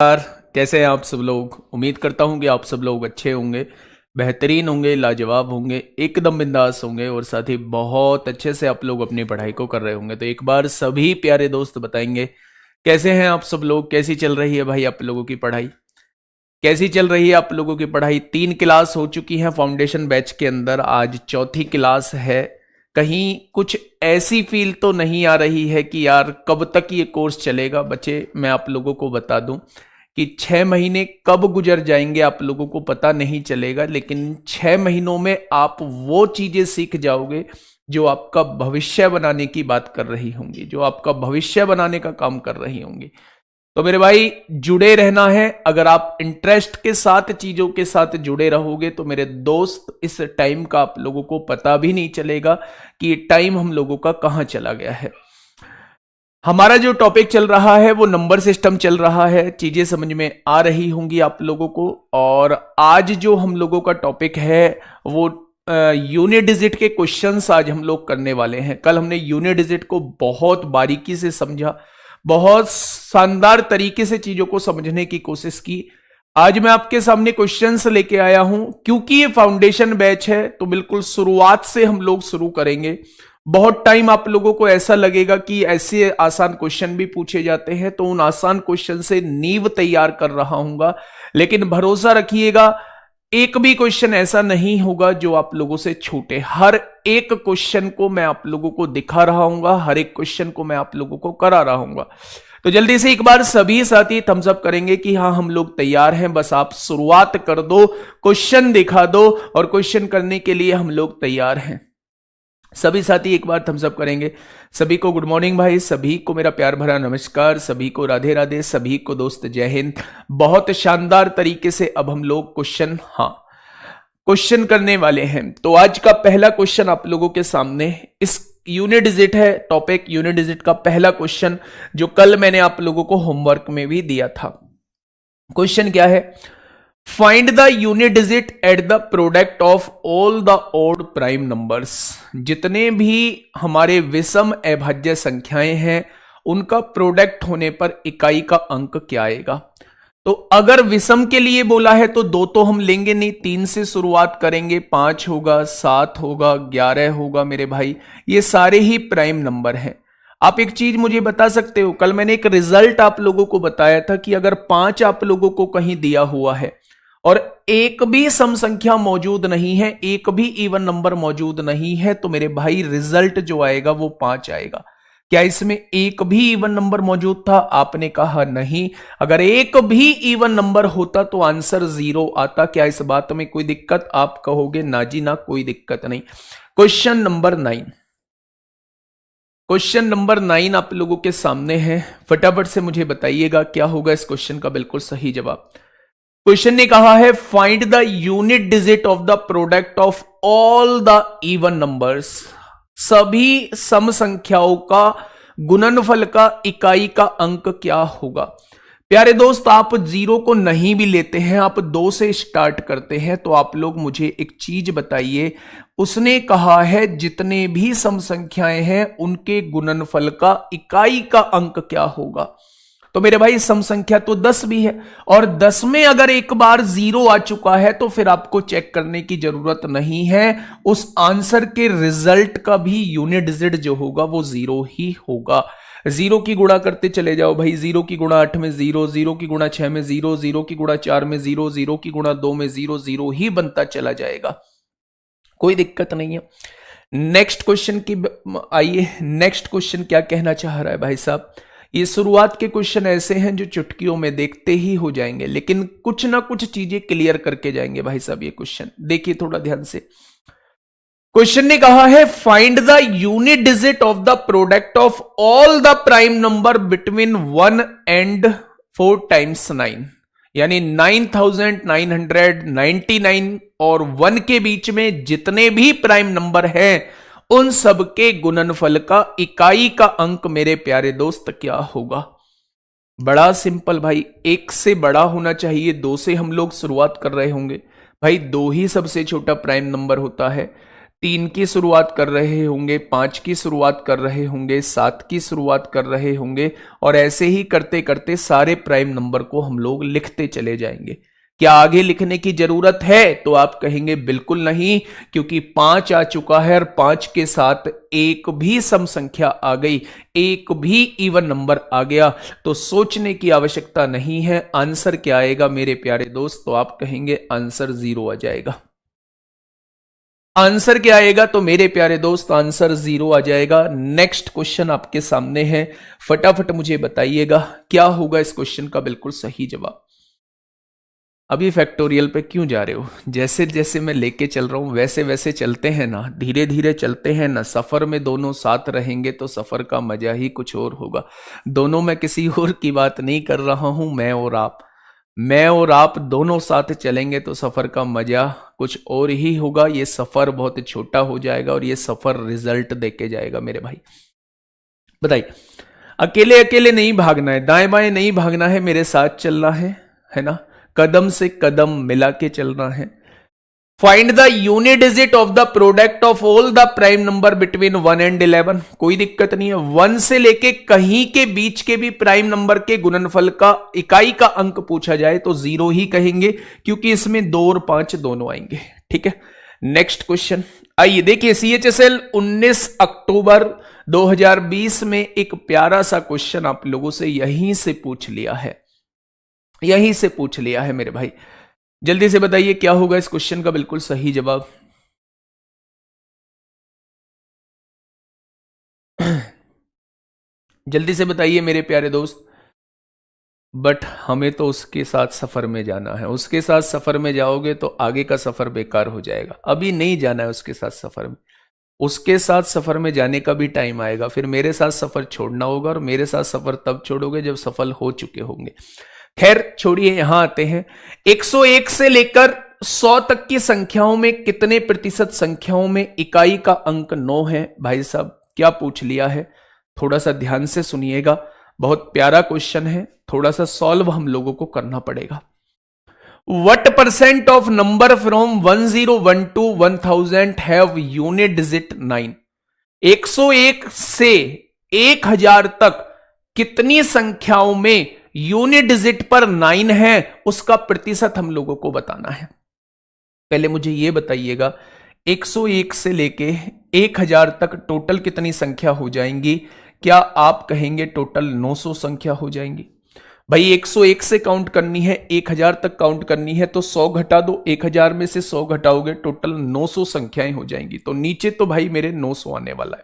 यार, कैसे हैं आप सब लोग। उम्मीद करता हूं कि आप सब लोग अच्छे होंगे, बेहतरीन होंगे, लाजवाब होंगे, एकदम बिंदास होंगे और साथ ही बहुत अच्छे से आप लोग अपनी पढ़ाई को कर रहे होंगे। तो एक बार सभी प्यारे दोस्त बताएंगे कैसे हैं आप सब लोग, कैसी चल रही है भाई आप लोगों की पढ़ाई, कैसी चल रही है आप लोगों की पढ़ाई। 3 क्लास हो चुकी हैं फाउंडेशन बैच के अंदर, आज चौथी क्लास है। कहीं कुछ ऐसी फील तो नहीं आ रही है कि यार कब तक ये कोर्स चलेगा। बच्चे, मैं आप लोगों को बता दूं कि 6 महीने कब गुजर जाएंगे आप लोगों को पता नहीं चलेगा, लेकिन 6 महीनों में आप वो चीजें सीख जाओगे जो आपका भविष्य बनाने की बात कर रही होंगी, जो आपका भविष्य बनाने का काम कर रही होंगी। तो मेरे भाई जुड़े रहना है। अगर आप इंटरेस्ट के साथ चीजों के साथ जुड़े रहोगे तो मेरे दोस्त इस टाइम का आप लोगों को पता भी नहीं चलेगा कि ये टाइम हम लोगों का कहां चला गया है। हमारा जो टॉपिक चल रहा है वो नंबर सिस्टम चल रहा है। चीजें समझ में आ रही होंगी आप लोगों को। और आज जो हम लोगों का टॉपिक है वो यूनिट डिजिट के क्वेश्चंस आज हम लोग करने वाले हैं। कल हमने यूनिट डिजिट को बहुत बारीकी से समझा, बहुत शानदार तरीके से चीजों को समझने की कोशिश की। आज मैं आपके सामने क्वेश्चंस लेके आया हूं। क्योंकि ये फाउंडेशन बैच है तो बिल्कुल शुरुआत से हम लोग शुरू करेंगे। बहुत टाइम आप लोगों को ऐसा लगेगा कि ऐसे आसान क्वेश्चन भी पूछे जाते हैं, तो उन आसान क्वेश्चन से नींव तैयार कर रहा हूंगा। लेकिन भरोसा रखिएगा, एक भी क्वेश्चन ऐसा नहीं होगा जो आप लोगों से छूटे। हर एक क्वेश्चन को मैं आप लोगों को दिखा रहा हूंगा, हर एक क्वेश्चन को मैं आप लोगों को करा रहा हूंगा। तो जल्दी से एक बार सभी साथी थम्स अप करेंगे कि हाँ हम लोग तैयार हैं। बस आप शुरुआत कर दो, क्वेश्चन दिखा दो और क्वेश्चन करने के लिए हम लोग तैयार हैं। सभी साथी एक बार थम्स अप करेंगे। सभी को गुड मॉर्निंग भाई, सभी को मेरा प्यार भरा नमस्कार, सभी को राधे राधे, सभी को दोस्त जय हिंद। बहुत शानदार तरीके से अब हम लोग क्वेश्चन करने वाले हैं। तो आज का पहला क्वेश्चन आप लोगों के सामने इस यूनिट डिजिट है, टॉपिक यूनिट डिजिट का पहला क्वेश्चन जो कल मैंने आप लोगों को होमवर्क में भी दिया था। क्वेश्चन क्या है? Find the unit digit at the product of all the odd prime numbers. जितने भी हमारे विषम अभाज्य संख्याएं हैं उनका प्रोडक्ट होने पर इकाई का अंक क्या आएगा। तो अगर विषम के लिए बोला है तो 2 तो हम लेंगे नहीं, 3 से शुरुआत करेंगे। 5 होगा, 7 होगा, 11 होगा। मेरे भाई ये सारे ही प्राइम नंबर हैं। आप एक चीज मुझे बता सकते हो, कल मैंने एक रिजल्ट आप लोगों को बताया था कि अगर 5 आप लोगों को कहीं दिया हुआ है और एक भी सम संख्या मौजूद नहीं है, एक भी इवन नंबर मौजूद नहीं है, तो मेरे भाई रिजल्ट जो आएगा वो 5 आएगा। क्या इसमें एक भी इवन नंबर मौजूद था? आपने कहा नहीं। अगर एक भी इवन नंबर होता तो आंसर 0 आता। क्या इस बात में कोई दिक्कत? आप कहोगे ना जी ना, कोई दिक्कत नहीं। क्वेश्चन नंबर 9, क्वेश्चन नंबर 9 आप लोगों के सामने है। फटाफट से मुझे बताइएगा क्या होगा इस क्वेश्चन का बिल्कुल सही जवाब। क्वेश्चन ने कहा है find the unit digit of the product of all the even numbers. सभी सम संख्याओं का गुणनफल का इकाई का अंक क्या होगा। प्यारे दोस्त, आप 0 को नहीं भी लेते हैं, आप 2 से स्टार्ट करते हैं, तो आप लोग मुझे एक चीज बताइए। उसने कहा है जितने भी सम संख्याएं हैं उनके गुणनफल का इकाई का अंक क्या होगा। तो मेरे भाई सम संख्या तो 10 भी है और 10 में अगर एक बार 0 आ चुका है तो फिर आपको चेक करने की जरूरत नहीं है। उस आंसर के रिजल्ट का भी यूनिट डिजिट जो होगा वो 0 ही होगा। 0 की गुणा करते चले जाओ भाई। 0 की गुणा 8 में 0, 0 की गुणा 6 में 0, 0 की गुणा 4 में 0, 0 की गुणा 2 में 0, 0 ही बनता चला जाएगा, कोई दिक्कत नहीं है। नेक्स्ट क्वेश्चन की आइए, नेक्स्ट क्वेश्चन क्या कहना चाह रहा है भाई साहब। ये शुरुआत के क्वेश्चन ऐसे हैं जो चुटकियों में देखते ही हो जाएंगे, लेकिन कुछ ना कुछ चीजें क्लियर करके जाएंगे भाई साहब। ये क्वेश्चन देखिए थोड़ा ध्यान से। क्वेश्चन ने कहा है find the unit digit of the product of all the prime number between 1 and 4 times 9, यानी 9999 और 1 के बीच में जितने भी प्राइम नंबर हैं उन सब के गुणनफल का इकाई का अंक मेरे प्यारे दोस्त क्या होगा। बड़ा सिंपल भाई, 1 से बड़ा होना चाहिए। 2 से हम लोग शुरुआत कर रहे होंगे भाई, 2 ही सबसे छोटा प्राइम नंबर होता है। 3 की शुरुआत कर रहे होंगे, 5 की शुरुआत कर रहे होंगे, 7 की शुरुआत कर रहे होंगे, और ऐसे ही करते करते सारे प्राइम नंबर को हम लोग लिखते चले जाएंगे। क्या आगे लिखने की जरूरत है? तो आप कहेंगे बिल्कुल नहीं, क्योंकि 5 आ चुका है और 5 के साथ एक भी सम संख्या आ गई, एक भी इवन नंबर आ गया, तो सोचने की आवश्यकता नहीं है। आंसर क्या आएगा मेरे प्यारे दोस्त? तो आप कहेंगे आंसर 0 आ जाएगा। आंसर क्या आएगा? तो मेरे प्यारे दोस्त आंसर 0 आ जाएगा। नेक्स्ट क्वेश्चन आपके सामने है, फटाफट मुझे बताइएगा क्या होगा इस क्वेश्चन का बिल्कुल सही जवाब। अभी फैक्टोरियल पे क्यों जा रहे हो? जैसे जैसे मैं लेके चल रहा हूं वैसे वैसे चलते हैं ना, धीरे धीरे चलते हैं ना। सफर में दोनों साथ रहेंगे तो सफर का मजा ही कुछ और होगा। दोनों, मैं किसी और की बात नहीं कर रहा हूं, मैं और आप दोनों साथ चलेंगे तो सफर का मजा कुछ और ही होगा। ये सफर बहुत छोटा हो जाएगा और ये सफर रिजल्ट देके जाएगा मेरे भाई। बताइए, अकेले अकेले नहीं भागना है, दाएं बाएं नहीं भागना है, मेरे साथ चलना है ना। कदम से कदम मिला के चलना है। Find the unit digit of the product of all the prime number between 1 and 11। कोई दिक्कत नहीं है, 1 से लेके कहीं के बीच के भी प्राइम नंबर के गुणनफल का इकाई का अंक पूछा जाए तो 0 ही कहेंगे, क्योंकि इसमें 2 और 5 दोनों आएंगे। ठीक है, नेक्स्ट क्वेश्चन आइए देखिए। CHSL 19 अक्टूबर 2020 में एक प्यारा सा क्वेश्चन आप लोगों से यहीं से पूछ लिया है मेरे भाई। जल्दी से बताइए क्या होगा इस क्वेश्चन का बिल्कुल सही जवाब। जल्दी से बताइए मेरे प्यारे दोस्त। बट हमें तो उसके साथ सफर में जाना है। उसके साथ सफर में जाओगे तो आगे का सफर बेकार हो जाएगा। अभी नहीं जाना है उसके साथ सफर में। उसके साथ सफर में जाने का भी टाइम आएगा, फिर मेरे साथ सफर छोड़ना होगा, और मेरे साथ सफर तब छोड़ोगे जब सफल हो चुके होंगे। खैर छोड़िए, यहां आते हैं। 101 से लेकर 100 तक की संख्याओं में कितने प्रतिशत संख्याओं में इकाई का अंक 9 है? भाई साहब क्या पूछ लिया है, थोड़ा सा ध्यान से सुनिएगा। बहुत प्यारा क्वेश्चन है, थोड़ा सा सॉल्व हम लोगों को करना पड़ेगा। What percent of number from 1001 to 1000 have unit digit 9? 101 से 1000 तक कितनी संख्याओं में यूनिट डिजिट पर 9 है, उसका प्रतिशत हम लोगों को बताना है। पहले मुझे यह बताइएगा, 101 से लेके 1000 तक टोटल कितनी संख्या हो जाएंगी? क्या आप कहेंगे टोटल 900 संख्या हो जाएंगी? भाई 101 से काउंट करनी है, 1000 तक काउंट करनी है, तो 100 घटा दो, 1000 में से 100 घटाओगे, टोटल 900 संख्याएं हो जाएंगी। तो नीचे तो भाई मेरे 900 आने वाला है।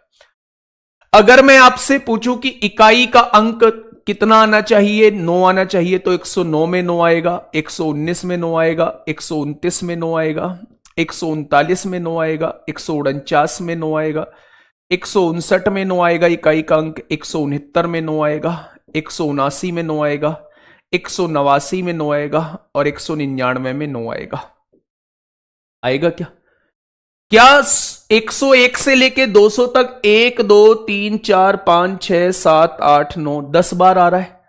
अगर मैं आपसे पूछूं कि इकाई का अंक कितना आना चाहिए, 9 आना चाहिए, तो 109 में 9 आएगा, 119 में 9 आएगा, 129 में 9 आएगा, 139 में 9 आएगा, 149 में 9 आएगा, 159 में 9 आएगा इकाई का अंक, 169 में 9 आएगा, 179 में 9 आएगा, 189 में 9 आएगा, और 199 में 9 आएगा। आएगा क्या? क्या 101 से लेके 200 तक 1 2 3 4 5 6 7 8 9 10 बार आ रहा है?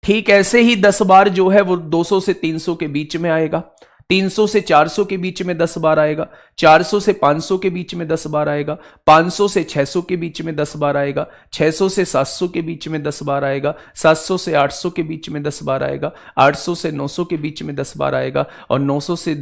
ठीक ऐसे ही 10 बार जो है वो 200 से 300 के बीच में आएगा, 300 से 400 के बीच में 10 बार आएगा, 400 से 500 के बीच में 10 बार आएगा, 500 से 600 के बीच में 10 बार आएगा, 600 से 700 के बीच में 10 बार आएगा, 700 से 800 के बीच में 10 बार आएगा, 800 से 900 के बीच में 10 बार आएगा, और 900 से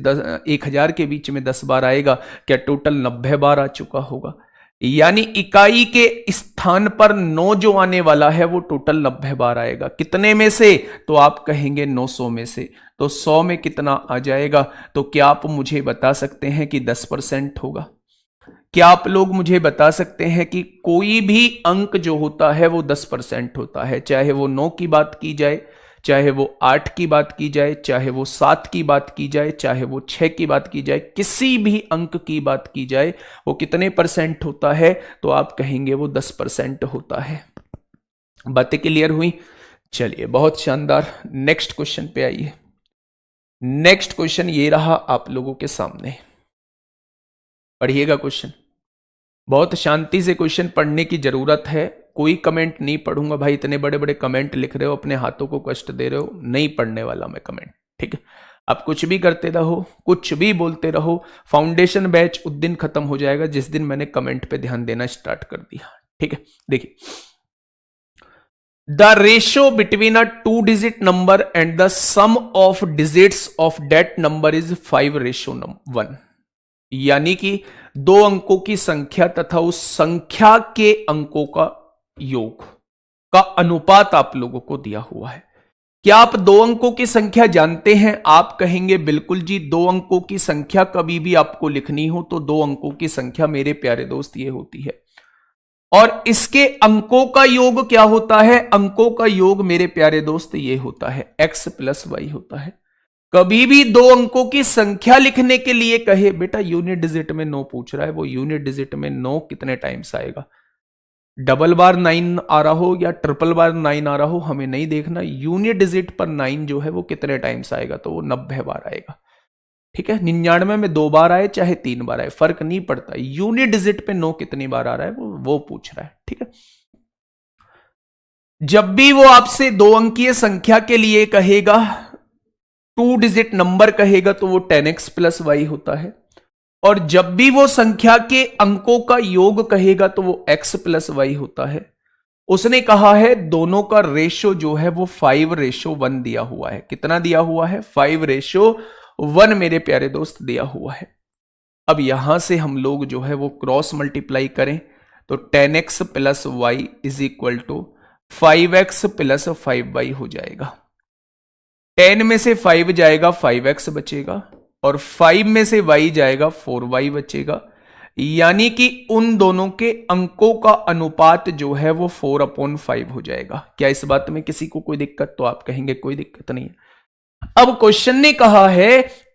1000 के बीच में 10 बार आएगा। क्या टोटल 90 बार आ चुका होगा? यानी इकाई के स्थान पर 9 जो आने वाला है वो टोटल 90 बार आएगा। कितने में से? तो आप कहेंगे 900 में से। तो 100 में कितना आ जाएगा? तो क्या आप मुझे बता सकते हैं कि 10% होगा? क्या आप लोग मुझे बता सकते हैं कि कोई भी अंक जो होता है वो 10% होता है? चाहे वो 9 की बात की जाए, चाहे वो 8 की बात की जाए, चाहे वो 7 की बात की जाए, चाहे वो 6 की बात की जाए, किसी भी अंक की बात की जाए, वो कितने परसेंट होता है? तो आप कहेंगे वो 10% होता है। बातें क्लियर हुई? चलिए बहुत शानदार। नेक्स्ट क्वेश्चन पे आइए। नेक्स्ट क्वेश्चन ये रहा आप लोगों के सामने, पढ़िएगा क्वेश्चन। बहुत शांति से क्वेश्चन पढ़ने की जरूरत है। कोई कमेंट नहीं पढ़ूंगा भाई, इतने बड़े बड़े कमेंट लिख रहे हो, अपने हाथों को कष्ट दे रहे हो, नहीं पढ़ने वाला मैं कमेंट। ठीक है, आप कुछ भी करते रहो, कुछ भी बोलते रहो, फाउंडेशन बैच उस दिन खत्म हो जाएगा जिस दिन मैंने कमेंट पे ध्यान देना स्टार्ट कर दिया। ठीक है, देखिए, the ratio between a 2 digit number and the sum of digits of that number is 5:1, यानी कि 2 अंकों की संख्या तथा उस संख्या के अंकों का योग का अनुपात आप लोगों को दिया हुआ है। क्या आप 2 अंकों की संख्या जानते हैं? आप कहेंगे बिल्कुल जी, 2 अंकों की संख्या कभी भी आपको लिखनी हो तो 2 अंकों की संख्या मेरे प्यारे दोस्त ये होती है, और इसके अंकों का योग क्या होता है? अंकों का योग मेरे प्यारे दोस्त ये होता है x + y होता है। कभी भी 2 अंकों की संख्या लिखने के लिए कहे बेटा यूनिट डिजिट में 9 पूछ रहा है, वो यूनिट डिजिट में 9 कितने टाइम्स आएगा, डबल बार 9 आ रहा हो या ट्रिपल बार 9 आ रहा हो, हमें नहीं देखना, यूनिट डिजिट पर 9 जो है वो कितने टाइम्स आएगा, तो वो 90 बार आएगा। ठीक है, 99 में 2 बार आए चाहे 3 बार आए, फर्क नहीं पड़ता, यूनिट डिजिट पे 9 कितनी बार आ रहा है वो पूछ रहा है। ठीक है, जब भी वो आपसे 2 अंकीय संख्या के लिए कहेगा, 2 डिजिट नंबर कहेगा, तो वो 10x + y होता है, और जब भी वो संख्या के अंकों का योग कहेगा तो वो x + y होता है। उसने कहा है दोनों का रेशो जो है वो 5:1 दिया हुआ है। कितना दिया हुआ है? 5:1 मेरे प्यारे दोस्त दिया हुआ है। अब यहां से हम लोग जो है वो क्रॉस मल्टीप्लाई करें तो 10x + y = 5x + 5y हो जाएगा। 10 में से 5 जाएगा, 5x बचेगा, और 5 में से y जाएगा, 4y बचेगा, यानी कि उन दोनों के अंकों का अनुपात जो है वो 4/5 हो जाएगा। क्या इस बात में किसी को कोई दिक्कत? तो आप कहेंगे कोई दिक्कत नहीं है। अब क्वेश्चन ने कहा है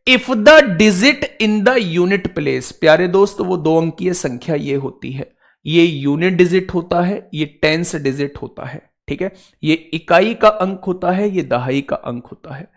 if the digit in the unit place, प्यारे दोस्त वो 2 अंकीय संख्या ये होती है, ये यूनिट डिजिट होता है, ये टेंस डिजिट होता है। ठीक है, ये इकाई का अंक होता है, ये दहाई का अंक होता है।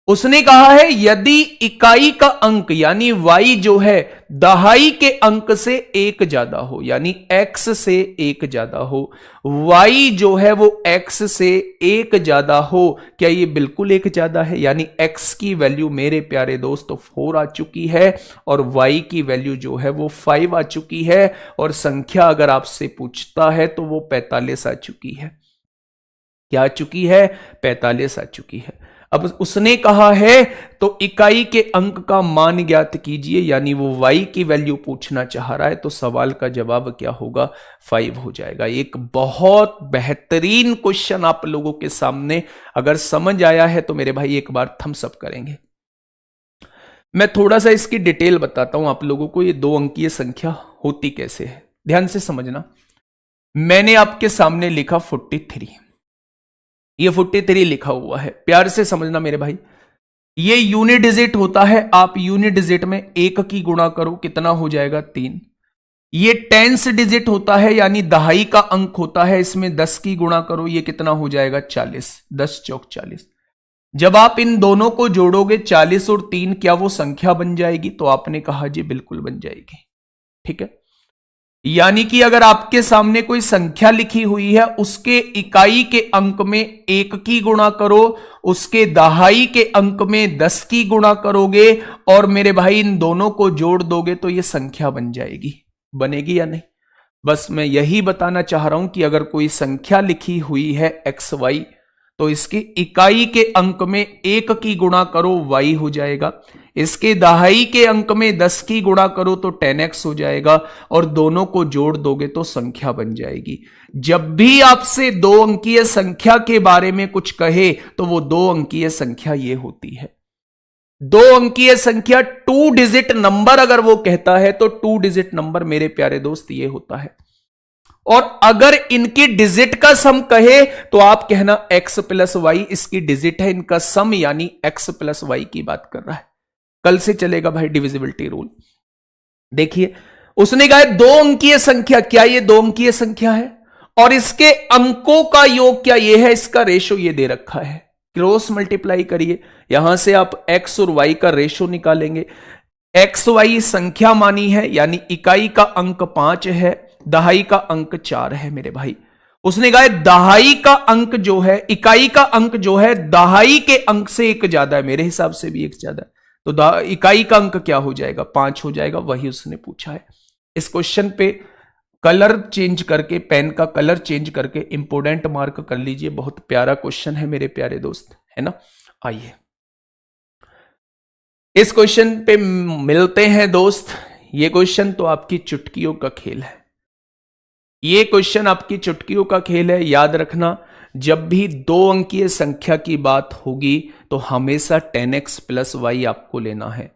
उसने कहा है यदि इकाई का अंक यानी y जो है दहाई के अंक से 1 ज्यादा हो, यानी x से 1 ज्यादा हो, y जो है वो x से 1 ज्यादा हो, क्या ये बिल्कुल 1 ज्यादा है? यानी x की वैल्यू मेरे प्यारे दोस्त 4 आ चुकी है और y की वैल्यू जो है वो 5 आ चुकी है, और संख्या अगर आपसे पूछता है तो वो 45 आ चुकी है। क्या आ चुकी है? 45 आ चुकी है। अब उसने कहा है तो इकाई के अंक का मान ज्ञात कीजिए, यानी वो y की वैल्यू पूछना चाह रहा है, तो सवाल का जवाब क्या होगा? 5 हो जाएगा। एक बहुत बेहतरीन क्वेश्चन आप लोगों के सामने, अगर समझ आया है तो मेरे भाई एक बार थम्स अप करेंगे। मैं थोड़ा सा इसकी डिटेल बताता हूं आप लोगों को, ये 2 अंकीय संख्या होती कैसे है, ध्यान से समझना। मैंने आपके सामने लिखा 43, ये 43 लिखा हुआ है, प्यार से समझना मेरे भाई, ये यूनिट डिजिट होता है। आप यूनिट डिजिट में 1 की गुणा करो, कितना हो जाएगा? 3। ये टेंस डिजिट होता है, यानी दहाई का अंक होता है, इसमें 10 की गुणा करो, ये कितना हो जाएगा? 40। 10 चौक 40। जब आप इन दोनों को जोड़ोगे 40 और 3, क्या वो संख्या बन जाएगी? तो आपने कहा जी बिल्कुल बन जाएगी। ठीक है, यानी कि अगर आपके सामने कोई संख्या लिखी हुई है, उसके इकाई के अंक में 1 की गुणा करो, उसके दहाई के अंक में 10 की गुणा करोगे, और मेरे भाई इन दोनों को जोड़ दोगे तो ये संख्या बन जाएगी। बनेगी या नहीं? बस मैं यही बताना चाह रहा हूं कि अगर कोई संख्या लिखी हुई है XY, तो इसकी इकाई के अंक में 1 की गुणा करो, y हो जाएगा, इसके दहाई के अंक में 10 की गुणा करो तो 10x हो जाएगा, और दोनों को जोड़ दोगे तो संख्या बन जाएगी। जब भी आपसे 2 अंकीय संख्या के बारे में कुछ कहे तो वो 2 अंकीय संख्या ये होती है। 2 अंकीय संख्या 2 डिजिट नंबर अगर वो कहता है तो 2 डिजिट नंबर मेरे प्यारे दोस्त ये होता है। और अगर इनकी डिजिट का सम कहे तो आप कहना x + y इसकी डिजिट है, इनका सम यानी x + y की बात कर रहा है। कल से चलेगा भाई डिविजिबिलिटी रूल। देखिए, उसने कहा 2 अंकीय संख्या, क्या ये 2 अंकीय संख्या है? और इसके अंकों का योग क्या ये है? इसका रेशो ये दे रखा है। क्रॉस मल्टीप्लाई करिए, यहां से आप x और y का रेशो निकालेंगे। XY संख्या मानी है, यानी इकाई का अंक 5 है, दहाई का अंक 4 है मेरे भाई, उसने कहा है दहाई का अंक जो है, इकाई का अंक जो है दहाई के अंक से एक ज्यादा है, मेरे हिसाब से भी एक ज्यादा है, तो इकाई का अंक क्या हो जाएगा, 5 हो जाएगा, वही उसने पूछा है। इस क्वेश्चन पे कलर चेंज करके, पेन का कलर चेंज करके इंपोर्टेंट मार्क कर लीजिए, बहुत प्यारा क्वेश्चन है मेरे प्यारे दोस्त, है ना। आइए इस क्वेश्चन पे मिलते हैं दोस्त। ये क्वेश्चन तो आपकी चुटकियों का खेल है, ये क्वेश्चन आपकी चुटकियों का खेल है। याद रखना, जब भी 2 अंकीय संख्या की बात होगी तो हमेशा 10x प्लस वाई आपको लेना है।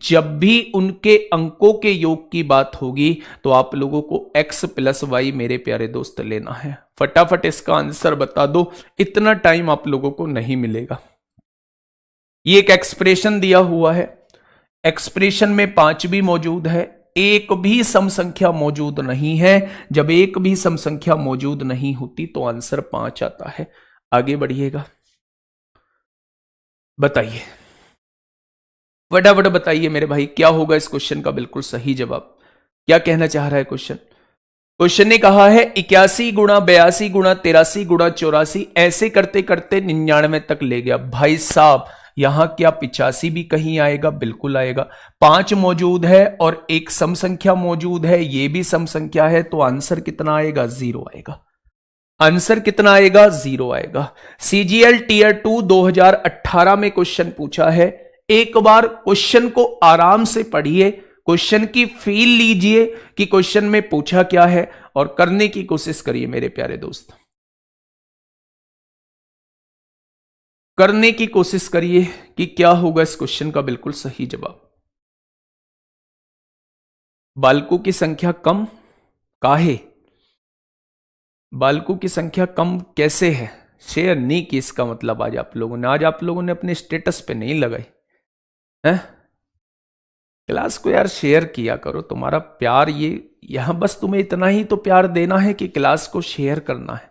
जब भी उनके अंकों के योग की बात होगी तो आप लोगों को x प्लस वाई मेरे प्यारे दोस्त लेना है। फटाफट इसका आंसर बता दो, इतना टाइम आप लोगों को नहीं मिलेगा। ये एक एक्सप्रेशन दिया हुआ है, एक्सप्रेशन में 5 भी मौजूद है, एक भी सम संख्या मौजूद नहीं है। जब एक भी सम संख्या मौजूद नहीं होती तो आंसर 5 आता है। आगे बढ़िएगा, बताइए फटाफट बताइए मेरे भाई, क्या होगा इस क्वेश्चन का बिल्कुल सही जवाब। क्या कहना चाह रहा है क्वेश्चन? क्वेश्चन ने कहा है 81 गुणा 82 गुणा 83 गुणा 84, ऐसे करते करते 99 तक ले गया। भाई साहब यहां क्या 85 भी कहीं आएगा? बिल्कुल आएगा। 5 मौजूद है और एक सम संख्या मौजूद है, ये भी सम संख्या है, तो आंसर कितना आएगा? 0 आएगा। आंसर कितना आएगा? 0 आएगा। सीजीएल टीयर 2 2018 में क्वेश्चन पूछा है। एक बार क्वेश्चन को आराम से पढ़िए, क्वेश्चन की फील लीजिए कि क्वेश्चन में पूछा क्या है और करने की कोशिश करिए मेरे प्यारे दोस्त, करने की कोशिश करिए कि क्या होगा इस क्वेश्चन का बिल्कुल सही जवाब। बालकों की संख्या कम काहे? बालकों की संख्या कम कैसे है? शेयर नहीं की, इसका मतलब आज आप लोगों ने अपने स्टेटस पे नहीं लगाई है। क्लास को यार शेयर किया करो, तुम्हारा प्यार ये यहां बस तुम्हें इतना ही तो प्यार देना है कि क्लास को शेयर करना है,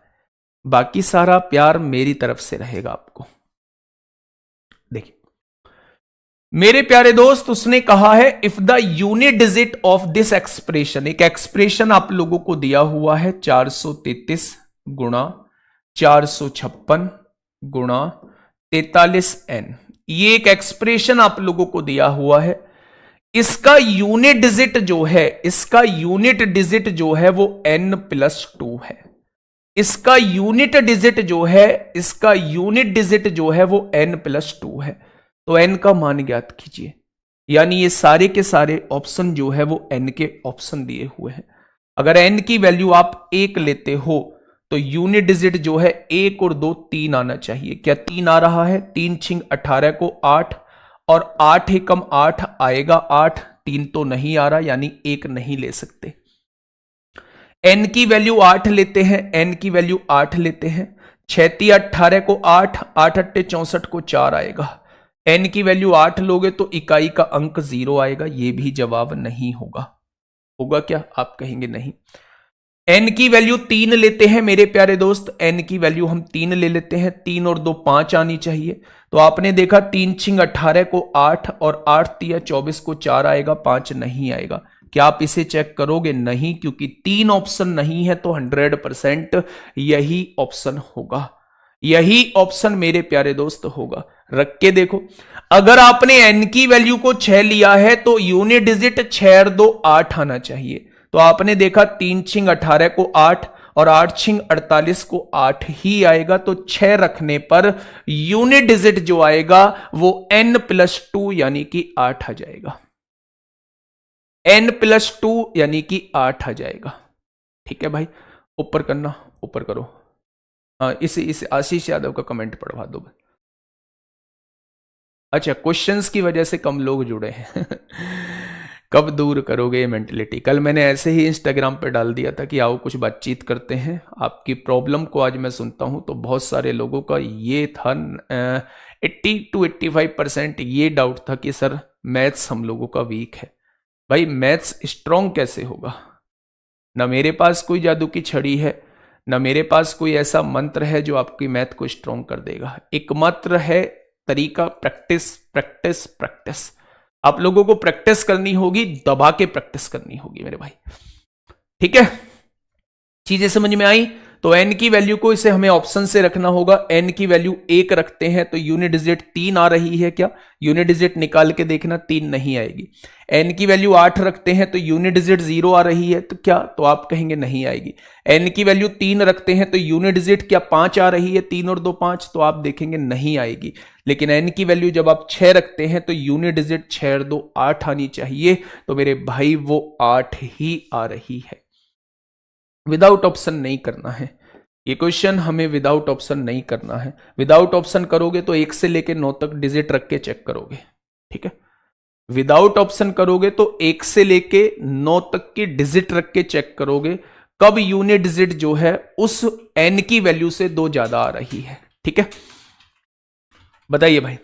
बाकी सारा प्यार मेरी तरफ से रहेगा आपको। देखिए मेरे प्यारे दोस्त, उसने कहा है if the unit digit of this expression, एक एक्सप्रेशन आप लोगों को दिया हुआ है 433 गुणा 456 गुणा 43n, ये एक एक्सप्रेशन आप लोगों को दिया हुआ है। इसका यूनिट डिजिट जो है, इसका यूनिट डिजिट जो है वो n+2 है। इसका यूनिट डिजिट जो है, इसका यूनिट डिजिट जो है वो n+2 है। तो n का मान ज्ञात कीजिए, यानी ये सारे के सारे ऑप्शन जो है वो n के ऑप्शन दिए हुए हैं। अगर n की वैल्यू आप 1 लेते हो तो यूनिट डिजिट जो है 1 और 2 3 आना चाहिए। क्या 3 आ रहा है? 3 छिंग 18 को 8 और 8 एकम 8 आएगा 8, 3 तो नहीं आ रहा, यानी 1 नहीं ले सकते। n की वैल्यू 8 लेते हैं, n की वैल्यू 8 लेते हैं, 6 18 को 8, 8 8 64 को 4 आएगा। n की वैल्यू 8 लोगे तो इकाई का अंक 0 आएगा, यह भी जवाब नहीं होगा। होगा क्या? आप कहेंगे नहीं। n की वैल्यू 3 लेते हैं मेरे प्यारे दोस्त, n की वैल्यू हम 3 ले लेते हैं, 3 और 2 5 आनी चाहिए। तो आपने देखा 3 छिंग 18 को 8 और 8 तिया 24 को 4 आएगा, 5 नहीं आएगा। क्या आप इसे चेक करोगे? नहीं, क्योंकि 3 ऑप्शन नहीं है तो 100% यही ऑप्शन होगा, यही ऑप्शन मेरे प्यारे दोस्त होगा। रख के देखो, अगर आपने n की वैल्यू को 6 लिया है तो यूनिट डिजिट 6 और 2 8 आना चाहिए। तो आपने देखा 3 छिंग 18 को 8 और 8 छिंग 48 को 8 ही आएगा, तो 6 रखने पर यूनिट डिजिट जो आएगा वो n+2 यानी कि 8 आ जाएगा। n+2 यानी कि 8 आ जाएगा। ठीक है भाई, ऊपर करना, ऊपर करो। इसे आशीष यादव का कमेंट पढ़वा दो। अच्छा, क्वेश्चंस की वजह से कम लोग जुड़े हैं कब दूर करोगे ये मेंटेलिटी? कल मैंने ऐसे ही इंस्टाग्राम पे डाल दिया था कि आओ कुछ बातचीत करते हैं। आपकी प्रॉब्लम को आज मैं सुनता हूं तो बहुत सारे लोगों का ये था 80 to 85% ये डाउट था कि सर मैथ्स हम लोगों का वीक है। भाई मैथ्स स्ट्रांग कैसे होगा? ना मेरे पास कोई जादू की छड़ी है, ना मेरे पास कोई ऐसा मंत्र है जो आपकी मैथ को स्ट्रांग कर देगा। एकमात्र है तरीका प्रैक्टिस, प्रैक्टिस, प्रैक्टिस। आप लोगों को प्रैक्टिस करनी होगी, दबा के प्रैक्टिस करनी होगी मेरे भाई। ठीक है, चीजें समझ में आई? तो n की वैल्यू को इसे हमें ऑप्शन से रखना होगा। n की वैल्यू 1 रखते हैं तो यूनिट डिजिट 3 आ रही है क्या? यूनिट डिजिट निकाल के देखना, 3 नहीं आएगी। n की वैल्यू 8 रखते हैं तो यूनिट डिजिट 0 आ रही है तो क्या? तो आप कहेंगे नहीं आएगी। n की वैल्यू 3 रखते हैं तो यूनिट डिजिट क्या 5 आ रही है? 3 और 2 5, तो आप देखेंगे नहीं आएगी। लेकिन n की वैल्यू जब आप 6 रखते हैं तो यूनिट डिजिट 6 और 2 8 आनी चाहिए, तो मेरे भाई वो 8 ही आ रही है। विदाउट ऑप्शन नहीं करना है ये क्वेश्चन, हमें विदाउट ऑप्शन नहीं करना है। विदाउट ऑप्शन करोगे तो 1 से लेके 9 तक डिजिट रख के चेक करोगे, ठीक है। विदाउट ऑप्शन करोगे तो 1 से लेके 9 तक की डिजिट रख के चेक करोगे कब यूनिट डिजिट जो है उस n की वैल्यू से 2 ज्यादा आ रही है, ठीक है। बताइए भाई,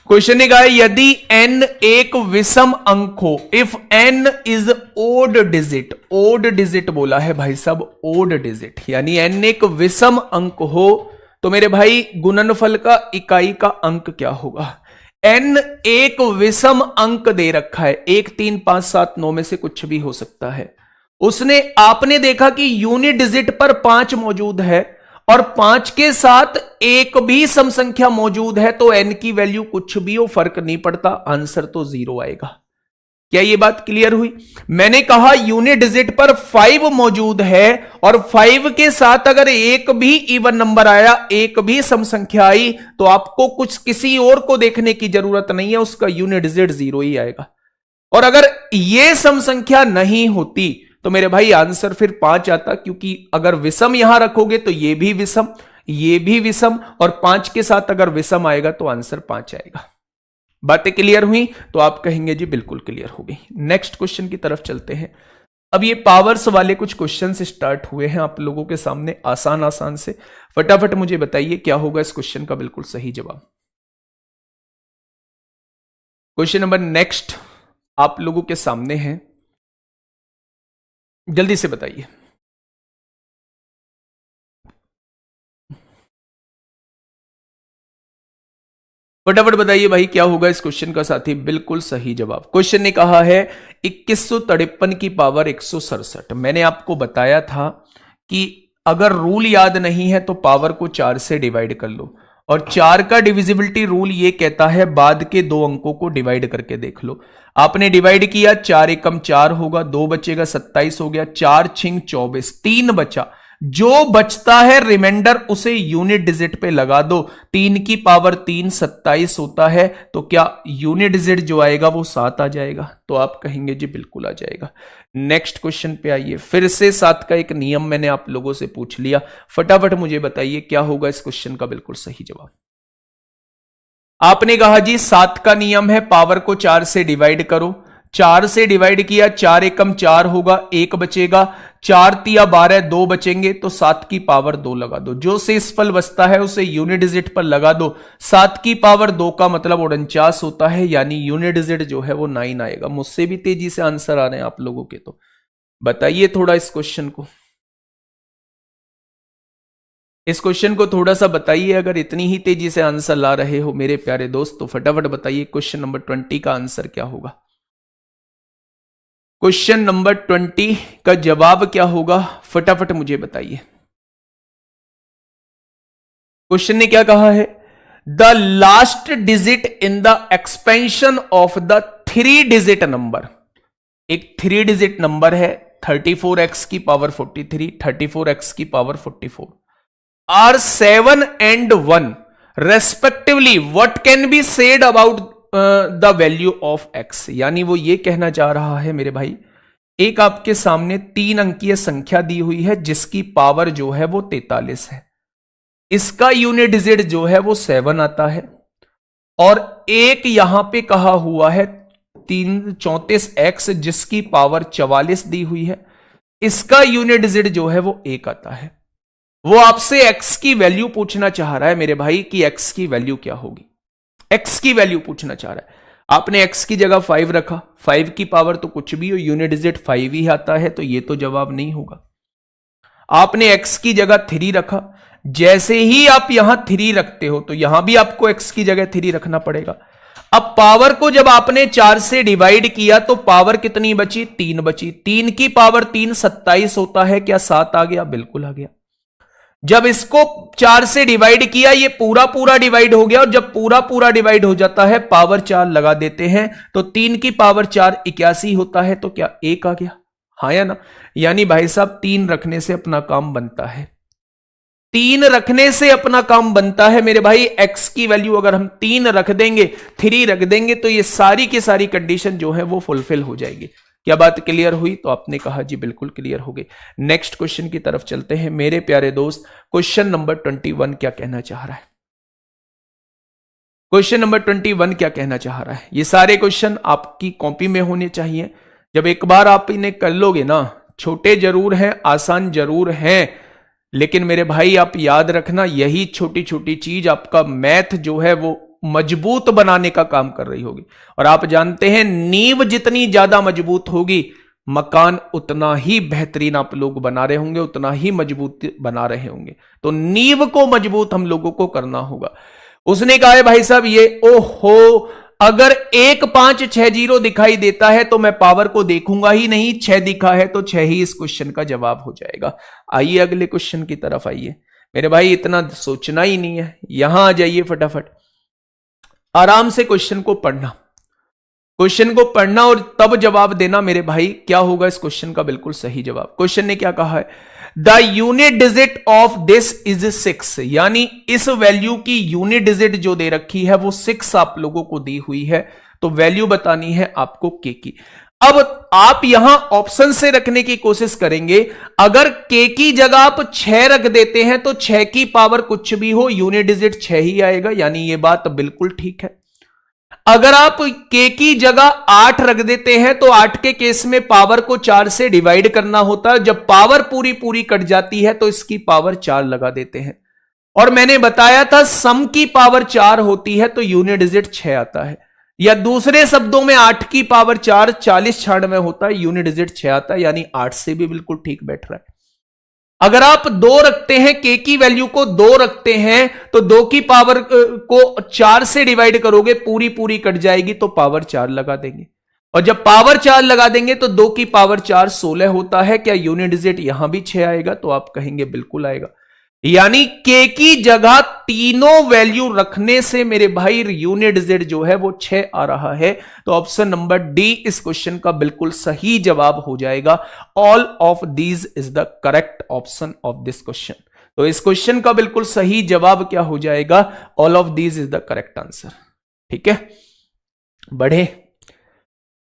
क्वेश्चन ने कहा यदि n एक विषम अंक हो, if n is odd digit, odd digit बोला है भाई साहब, ओड डिजिट, यानी n एक विषम अंक हो तो मेरे भाई गुणनफल का इकाई का अंक क्या होगा? n एक विषम अंक दे रखा है, 1 3 5 7 9 में से कुछ भी हो सकता है। आपने देखा कि यूनिट डिजिट पर 5 मौजूद है और 5 के साथ एक भी सम संख्या मौजूद है, तो n की वैल्यू कुछ भी हो फर्क नहीं पड़ता, आंसर तो 0 आएगा। क्या ये बात क्लियर हुई? मैंने कहा यूनिट डिजिट पर 5 मौजूद है और 5 के साथ अगर एक भी इवन नंबर आया, एक भी सम संख्या आई, तो आपको कुछ किसी और को देखने की जरूरत नहीं है, उसका यूनिट डिजिट 0 ही आएगा। और अगर ये सम संख्या नहीं होती तो मेरे भाई आंसर फिर 5 आता, क्योंकि अगर विषम यहां रखोगे तो ये भी विषम, ये भी विषम, और 5 के साथ अगर विषम आएगा तो आंसर 5 आएगा। बातें क्लियर हुई? तो आप कहेंगे जी बिल्कुल क्लियर हो गई। नेक्स्ट क्वेश्चन की तरफ चलते हैं। अब ये पावर्स वाले कुछ क्वेश्चन स्टार्ट हुए हैं आप लोगों के सामने, आसान आसान से। फटाफट मुझे बताइए क्या होगा इस क्वेश्चन का बिल्कुल सही जवाब। क्वेश्चन नंबर नेक्स्ट आप लोगों के सामने है, जल्दी से बताइए। फटाफट बताइए भाई क्या होगा इस क्वेश्चन का साथी बिल्कुल सही जवाब। क्वेश्चन ने कहा है 2153 की पावर 167। मैंने आपको बताया था कि अगर रूल याद नहीं है तो पावर को 4 से डिवाइड कर लो, और 4 का डिविजिबिलिटी रूल ये कहता है बाद के 2 अंकों को डिवाइड करके देख लो। आपने डिवाइड किया, 4 एकम 4 होगा, 2 बचेगा 27 हो गया, 4 छिंग 24, 3 बचा। जो बचता है रिमाइंडर उसे यूनिट डिजिट पे लगा दो। 3 की पावर 3 27 होता है, तो क्या यूनिट डिजिट जो आएगा वो 7 आ जाएगा? तो आप कहेंगे जी बिल्कुल आ जाएगा। नेक्स्ट क्वेश्चन पे आइए। फिर से 7 का एक नियम मैंने आप लोगों से पूछ लिया, फटाफट मुझे बताइए क्या होगा इस क्वेश्चन का बिल्कुल सही जवाब। आपने कहा जी 7 का नियम है पावर को 4 से डिवाइड करो, 4 से डिवाइड किया, 4 एकम 4 होगा, 1 बचेगा, 4 तिया 12, 2 बचेंगे, तो 7 की पावर 2 लगा दो। जो शेषफल बचता है उसे यूनिट डिजिट पर लगा दो। 7 की पावर 2 का मतलब 49 होता है, यानी यूनिट डिजिट जो है वो 9 आएगा। मुझसे भी तेजी से आंसर आ रहे हैं आप लोगों के, तो बताइए थोड़ा इस क्वेश्चन को। इस क्वेश्चन को थोड़ा सा बताइए, अगर इतनी ही तेजी से आंसर ला रहे हो मेरे प्यारे दोस्त तो फटाफट बताइए क्वेश्चन नंबर 20 का आंसर क्या होगा। क्वेश्चन नंबर 20 का जवाब क्या होगा, फटाफट मुझे बताइए। क्वेश्चन ने क्या कहा है? The last digit in the expansion of the 3 digit number. एक 3 डिजिट नंबर है 34x की पावर 43, 34x की power 44 are 7 and 1 respectively. What can be said about the value of x। यानी वो ये कहना चाह रहा है मेरे भाई, एक आपके सामने 3 अंकीय संख्या दी हुई है जिसकी पावर जो है वो 43 है, इसका यूनिट डिजिट जो है वो 7 आता है, और एक यहां पे कहा हुआ है 34x जिसकी पावर 44 दी हुई है, इसका यूनिट डिजिट जो है वो 1 आता है। वो आपसे x की वैल्यू पूछना चाह रहा है मेरे भाई कि x की वैल्यू क्या होगी। x की वैल्यू पूछना चाह रहा है। आपने x की जगह 5 रखा, 5 की पावर तो कुछ भी हो, यूनिट डिजिट 5 ही आता है, तो ये तो जवाब नहीं होगा। आपने x की जगह 3 रखा, जैसे ही आप यहां 3 रखते हो तो यहां भी आपको x की जगह 3 रखना पड़ेगा। अब पावर को जब आपने 4 से डिवाइड किया तो पावर कितनी बची? 3 बची। 3 की पावर 3 27 होता है, क्या 7 आ गया? बिल्कुल आ गया। जब इसको 4 से डिवाइड किया, ये पूरा पूरा डिवाइड हो गया, और जब पूरा पूरा डिवाइड हो जाता है पावर 4 लगा देते हैं तो 3 की पावर 4 81 होता है, तो क्या 1 आ गया? हाँ या ना? यानी भाई साहब 3 रखने से अपना काम बनता है। 3 रखने से अपना काम बनता है मेरे भाई। x की वैल्यू अगर हम 3 रख देंगे, 3 रख देंगे, तो ये सारी की सारी कंडीशन जो है वो फुलफिल हो जाएगी। क्या बात क्लियर हुई? तो आपने कहा जी बिल्कुल क्लियर हो गई। नेक्स्ट क्वेश्चन की तरफ चलते हैं मेरे प्यारे दोस्त। क्वेश्चन नंबर 21 क्या कहना चाह रहा है? क्वेश्चन नंबर 21 क्या कहना चाह रहा है? ये सारे क्वेश्चन आपकी कॉपी में होने चाहिए। जब एक बार आप इन्हें कर लोगे ना, छोटे जरूर हैं, आसान जरूर हैं, लेकिन मेरे भाई आप याद रखना, यही छोटी छोटी चीज आपका मैथ जो है वो मजबूत बनाने का काम कर रही होगी। और आप जानते हैं नींव जितनी ज्यादा मजबूत होगी, मकान उतना ही बेहतरीन आप लोग बना रहे होंगे, उतना ही मजबूत बना रहे होंगे। तो नींव को मजबूत हम लोगों को करना होगा। उसने कहा है भाई साहब ये, ओहो, अगर 1560 दिखाई देता है तो मैं पावर को देखूंगा ही नहीं, 6 दिखा है तो 6 ही इस क्वेश्चन का जवाब हो जाएगा। आइए अगले क्वेश्चन की तरफ आइए मेरे भाई, इतना सोचना ही नहीं है, यहां आ जाइए फटाफट, आराम से क्वेश्चन को पढ़ना, क्वेश्चन को पढ़ना और तब जवाब देना मेरे भाई। क्या होगा इस क्वेश्चन का बिल्कुल सही जवाब? क्वेश्चन ने क्या कहा है? The unit digit of this is 6, यानी इस वैल्यू की यूनिट डिजिट जो दे रखी है वो 6 आप लोगों को दी हुई है, तो वैल्यू बतानी है आपको के की। अब आप यहां ऑप्शन से रखने की कोशिश करेंगे। अगर के की जगह आप 6 रख देते हैं तो 6 की पावर कुछ भी हो, यूनिट डिजिट 6 ही आएगा, यानी यह बात बिल्कुल ठीक है। अगर आप के की जगह 8 रख देते हैं तो 8 के केस में पावर को 4 से डिवाइड करना होता है, जब पावर पूरी पूरी कट जाती है तो इसकी पावर 4 लगा देते हैं। और मैंने बताया था सम की पावर 4 होती है तो यूनिट डिजिट 6 आता है, या दूसरे शब्दों में 8 की पावर 4 40 96 होता है, यूनिट डिजिट 6 आता है, यानी 8 से भी बिल्कुल ठीक बैठ रहा है। अगर आप 2 रखते हैं, के की वैल्यू को 2 रखते हैं तो 2 की पावर को 4 से डिवाइड करोगे, पूरी पूरी कट जाएगी तो पावर 4 लगा देंगे, और जब पावर 4 लगा देंगे तो 2 की पावर 4 16 होता है। क्या यूनिट डिजिट यहां भी 6 आएगा? तो आप कहेंगे बिल्कुल आएगा। यानी के की जगह तीनों वैल्यू रखने से मेरे भाई यूनिट डिजिट जो है वो 6 आ रहा है, तो ऑप्शन नंबर डी इस क्वेश्चन का बिल्कुल सही जवाब हो जाएगा। All of these is the correct option of this question. तो इस क्वेश्चन का बिल्कुल सही जवाब क्या हो जाएगा? All of these is the correct answer. ठीक है, बढ़े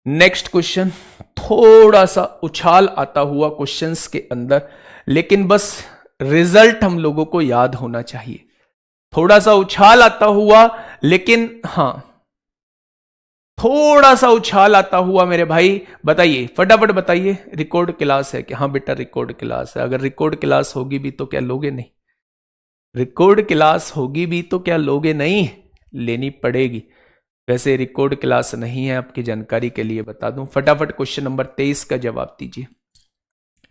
नेक्स्ट क्वेश्चन। थोड़ा सा उछाल आता हुआ क्वेश्चंस के अंदर, लेकिन बस रिजल्ट हम लोगों को याद होना चाहिए। थोड़ा सा उछाल आता हुआ, लेकिन हां थोड़ा सा उछाल आता हुआ मेरे भाई, बताइए फटाफट बताइए, रिकॉर्ड क्लास है कि? हाँ बेटा रिकॉर्ड क्लास है। अगर रिकॉर्ड क्लास होगी भी तो क्या लोगे नहीं? रिकॉर्ड क्लास होगी भी तो क्या लोगे नहीं? लेनी पड़ेगी। वैसे रिकॉर्ड क्लास नहीं है, आपकी जानकारी के लिए बता दूं। फटाफट क्वेश्चन नंबर 23 का जवाब दीजिए।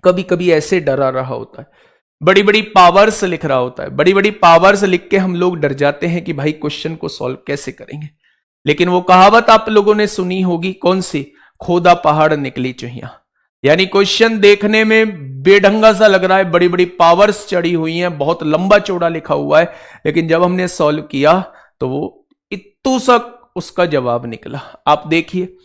कभी कभी ऐसे डरा रहा होता है, बड़ी बड़ी पावर्स लिख रहा होता है, बड़ी बड़ी पावर्स लिख के हम लोग डर जाते हैं कि भाई क्वेश्चन को सॉल्व कैसे करेंगे। लेकिन वो कहावत आप लोगों ने सुनी होगी, कौन सी? खोदा पहाड़ निकली चुहिया। यानी क्वेश्चन देखने में बेढंगा सा लग रहा है, बड़ी बड़ी पावर्स चढ़ी हुई हैं, बहुत लंबा चौड़ा लिखा हुआ है, लेकिन जब हमने सॉल्व किया तो वो इत्तू सा उसका जवाब निकला। आप देखिए,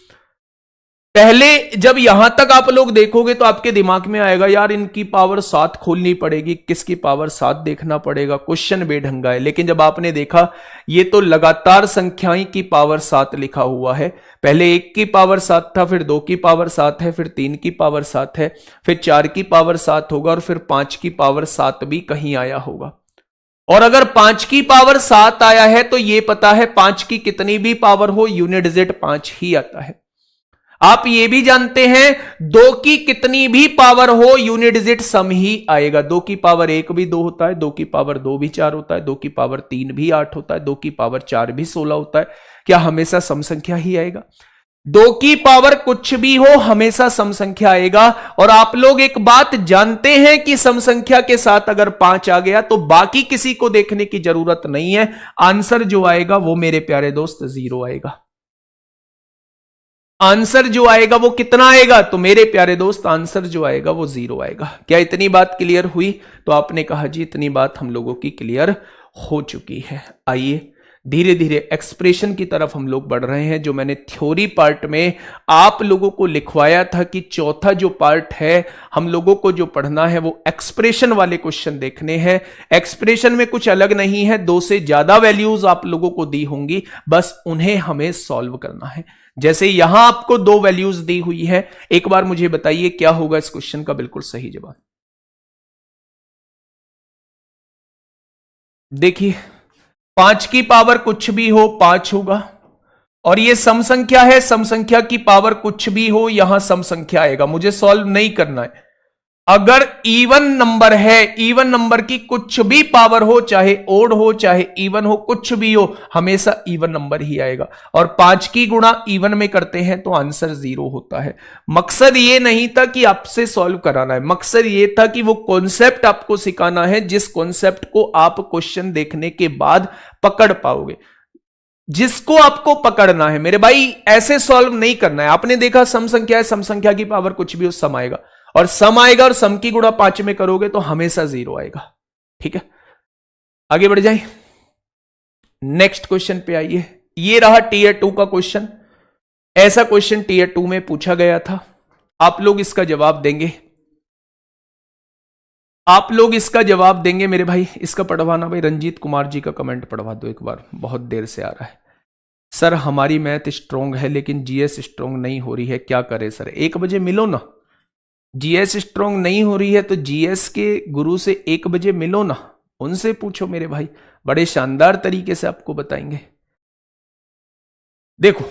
पहले जब यहां तक आप लोग देखोगे तो आपके दिमाग में आएगा यार इनकी पावर 7 खोलनी पड़ेगी, किसकी पावर 7 देखना पड़ेगा, क्वेश्चन बेढंगा है। लेकिन जब आपने देखा ये तो लगातार संख्याएं की पावर 7 लिखा हुआ है, पहले 1 की पावर 7 था, फिर 2 की पावर 7 है, फिर 3 की पावर 7 है, फिर 4 की पावर 7 होगा, और फिर 5 की पावर 7 भी कहीं आया होगा। और अगर 5 की पावर 7 आया है तो यह पता है 5 की कितनी भी पावर हो, यूनिट डिजिट 5 ही आता है। आप ये भी जानते हैं 2 की कितनी भी पावर हो, यूनिट डिजिट सम ही आएगा। 2 की पावर 1 भी 2 होता है, 2 की पावर 2 भी 4 होता है, 2 की पावर 3 भी 8 होता है, 2 की पावर 4 भी 16 होता है। क्या हमेशा सम संख्या ही आएगा? 2 की पावर कुछ भी हो, हमेशा सम संख्या आएगा। और आप लोग एक बात जानते हैं कि सम संख्या के साथ अगर 5 आ गया तो बाकी किसी को देखने की जरूरत नहीं है, आंसर जो आएगा वो मेरे प्यारे दोस्त 0 आएगा। आंसर जो आएगा वो कितना आएगा? तो मेरे प्यारे दोस्त आंसर जो आएगा वो 0 आएगा। क्या इतनी बात क्लियर हुई? तो आपने कहा जी इतनी बात हम लोगों की क्लियर हो चुकी है। आइए धीरे धीरे एक्सप्रेशन की तरफ हम लोग बढ़ रहे हैं। जो मैंने थ्योरी पार्ट में आप लोगों को लिखवाया था कि चौथा जो पार्ट है हम लोगों को जो पढ़ना है वो एक्सप्रेशन वाले क्वेश्चन देखने हैं। एक्सप्रेशन में कुछ अलग नहीं है, 2 से ज्यादा वैल्यूज आप लोगों को दी होंगी, बस उन्हें हमें सॉल्व करना है। जैसे यहां आपको 2 वैल्यूज दी हुई है, एक बार मुझे बताइए क्या होगा इस क्वेश्चन का बिल्कुल सही जवाब। देखिए 5 की पावर कुछ भी हो 5 होगा, और ये सम संख्या है, सम संख्या की पावर कुछ भी हो यहां सम संख्या आएगा। मुझे सॉल्व नहीं करना है। अगर इवन नंबर है, इवन नंबर की कुछ भी पावर हो, चाहे ओड हो चाहे इवन हो, कुछ भी हो, हमेशा इवन नंबर ही आएगा। और 5 की गुणा इवन में करते हैं तो आंसर 0 होता है। मकसद ये नहीं था कि आपसे सॉल्व कराना है, मकसद ये था कि वो कॉन्सेप्ट आपको सिखाना है जिस कॉन्सेप्ट को आप क्वेश्चन देखने के बाद पकड़ पाओगे, जिसको आपको पकड़ना है मेरे भाई। ऐसे सॉल्व नहीं करना है। आपने देखा सम संख्या है, सम संख्या की पावर कुछ भी हो सम आएगा, और सम आएगा और सम की गुणा 5 में करोगे तो हमेशा 0 आएगा। ठीक है, आगे बढ़ जाए, नेक्स्ट क्वेश्चन पे आइए। ये रहा टीयर 2 का क्वेश्चन। ऐसा क्वेश्चन टीयर 2 में पूछा गया था। आप लोग इसका जवाब देंगे, आप लोग इसका जवाब देंगे मेरे भाई। इसका पढ़वाना भाई, रंजीत कुमार जी का कमेंट पढ़वा दो एक बार, बहुत देर से आ रहा है। सर हमारी मैथ स्ट्रांग है लेकिन जीएस स्ट्रांग नहीं हो रही है, क्या करें सर? 1 बजे मिलो ना। जीएस स्ट्रांग नहीं हो रही है तो जीएस के गुरु से 1 बजे मिलो ना, उनसे पूछो मेरे भाई, बड़े शानदार तरीके से आपको बताएंगे। देखो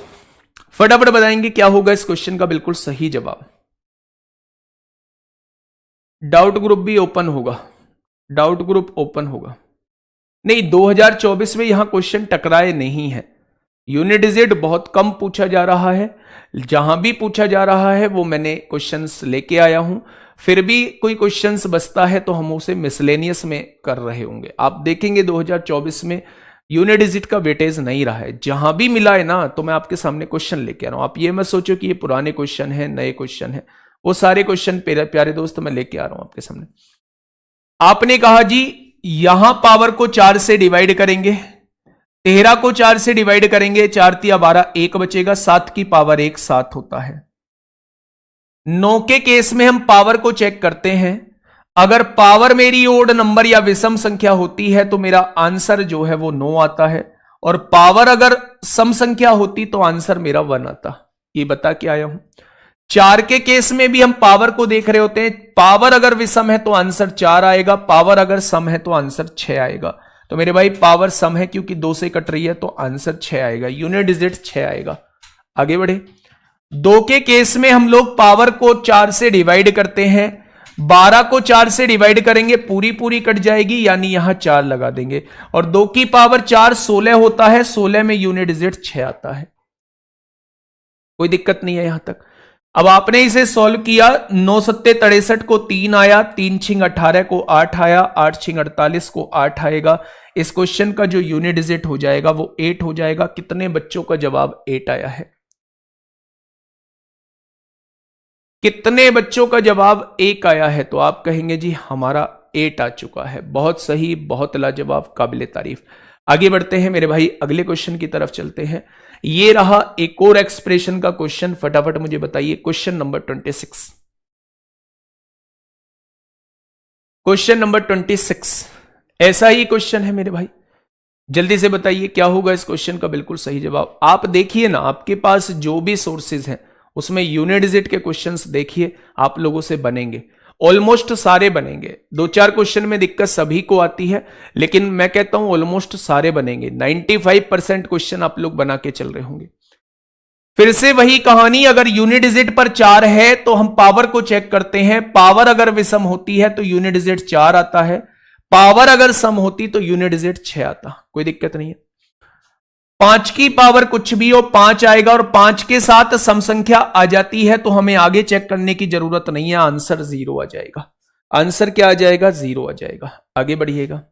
फटाफट बताएंगे क्या होगा इस क्वेश्चन का बिल्कुल सही जवाब। डाउट ग्रुप भी ओपन होगा, डाउट ग्रुप ओपन होगा। नहीं 2024 में यहां क्वेश्चन टकराए नहीं है। यूनिट डिजिट बहुत कम पूछा जा रहा है, जहां भी पूछा जा रहा है वो मैंने क्वेश्चंस लेके आया हूं। फिर भी कोई क्वेश्चंस बचता है तो हम उसे मिसलेनियस में कर रहे होंगे। आप देखेंगे 2024 में यूनिट डिजिट का वेटेज नहीं रहा है। जहां भी मिला है ना तो मैं आपके सामने क्वेश्चन लेके आ रहा हूं। आप ये मत सोचो कि ये पुराने क्वेश्चन है नए क्वेश्चन है, वो सारे क्वेश्चन प्यारे दोस्त मैं लेके आ रहा हूं आपके सामने। आपने कहा जी यहां पावर को 4 से डिवाइड करेंगे, 13 को 4 से डिवाइड करेंगे, 4 तिया 12, 1 बचेगा, 7 की पावर 1 7 होता है। 9 के केस में हम पावर को चेक करते हैं। अगर पावर मेरी ओड नंबर या विषम संख्या होती है तो मेरा आंसर जो है वो 9 आता है, और पावर अगर सम संख्या होती तो आंसर मेरा 1 आता। ये बता के आया हूं। 4 के केस में भी हम पावर को देख रहे होते हैं। पावर अगर विषम है तो आंसर 4 आएगा, पावर अगर सम है तो आंसर 6 आएगा। तो मेरे भाई पावर सम है क्योंकि 2 से कट रही है तो आंसर 6 आएगा, यूनिट डिजिट 6 आएगा। आगे बढ़े। 2 के केस में हम लोग पावर को 4 से डिवाइड करते हैं, 12 को 4 से डिवाइड करेंगे, पूरी पूरी कट जाएगी यानी यहां 4 लगा देंगे, और 2 की पावर 4 16 होता है, 16 में यूनिट डिजिट 6 आता है। कोई दिक्कत नहीं है यहां तक। अब आपने इसे सॉल्व किया, 9 सत्ते 63 को 3 आया, 3 छिंग 18 को 8 आया, 8 छिंग 48 को 8 आएगा। इस क्वेश्चन का जो यूनिट डिजिट हो जाएगा वो 8 हो जाएगा। कितने बच्चों का जवाब 8 आया है? कितने बच्चों का जवाब 1 आया है? तो आप कहेंगे जी हमारा 8 आ चुका है। बहुत सही, बहुत लाजवाब, काबिले तारीफ। आगे बढ़ते हैं मेरे भाई, अगले क्वेश्चन की तरफ चलते हैं। ये रहा एक और एक्सप्रेशन का क्वेश्चन। फटाफट मुझे बताइए क्वेश्चन नंबर 26। क्वेश्चन नंबर 26 ऐसा ही क्वेश्चन है मेरे भाई, जल्दी से बताइए क्या होगा इस क्वेश्चन का बिल्कुल सही जवाब। आप देखिए ना, आपके पास जो भी सोर्सेज हैं उसमें यूनिट डिजिट के क्वेश्चंस देखिए, आप लोगों से बनेंगे, ऑलमोस्ट सारे बनेंगे। 2-4 क्वेश्चन में दिक्कत सभी को आती है, लेकिन मैं कहता हूं ऑलमोस्ट सारे बनेंगे। 95% क्वेश्चन आप लोग बना के चल रहे होंगे। फिर से वही कहानी, अगर यूनिट डिजिट पर 4 है तो हम पावर को चेक करते हैं। पावर अगर विषम होती है तो यूनिट डिजिट 4 आता है, पावर अगर सम होती तो यूनिट डिजिट 6 आता। कोई दिक्कत नहीं है। 5 की पावर कुछ भी हो 5 आएगा, और 5 के साथ सम संख्या आ जाती है तो हमें आगे चेक करने की जरूरत नहीं है, आंसर 0 आ जाएगा। आंसर क्या आ जाएगा? 0 आ जाएगा। आगे बढ़िएगा।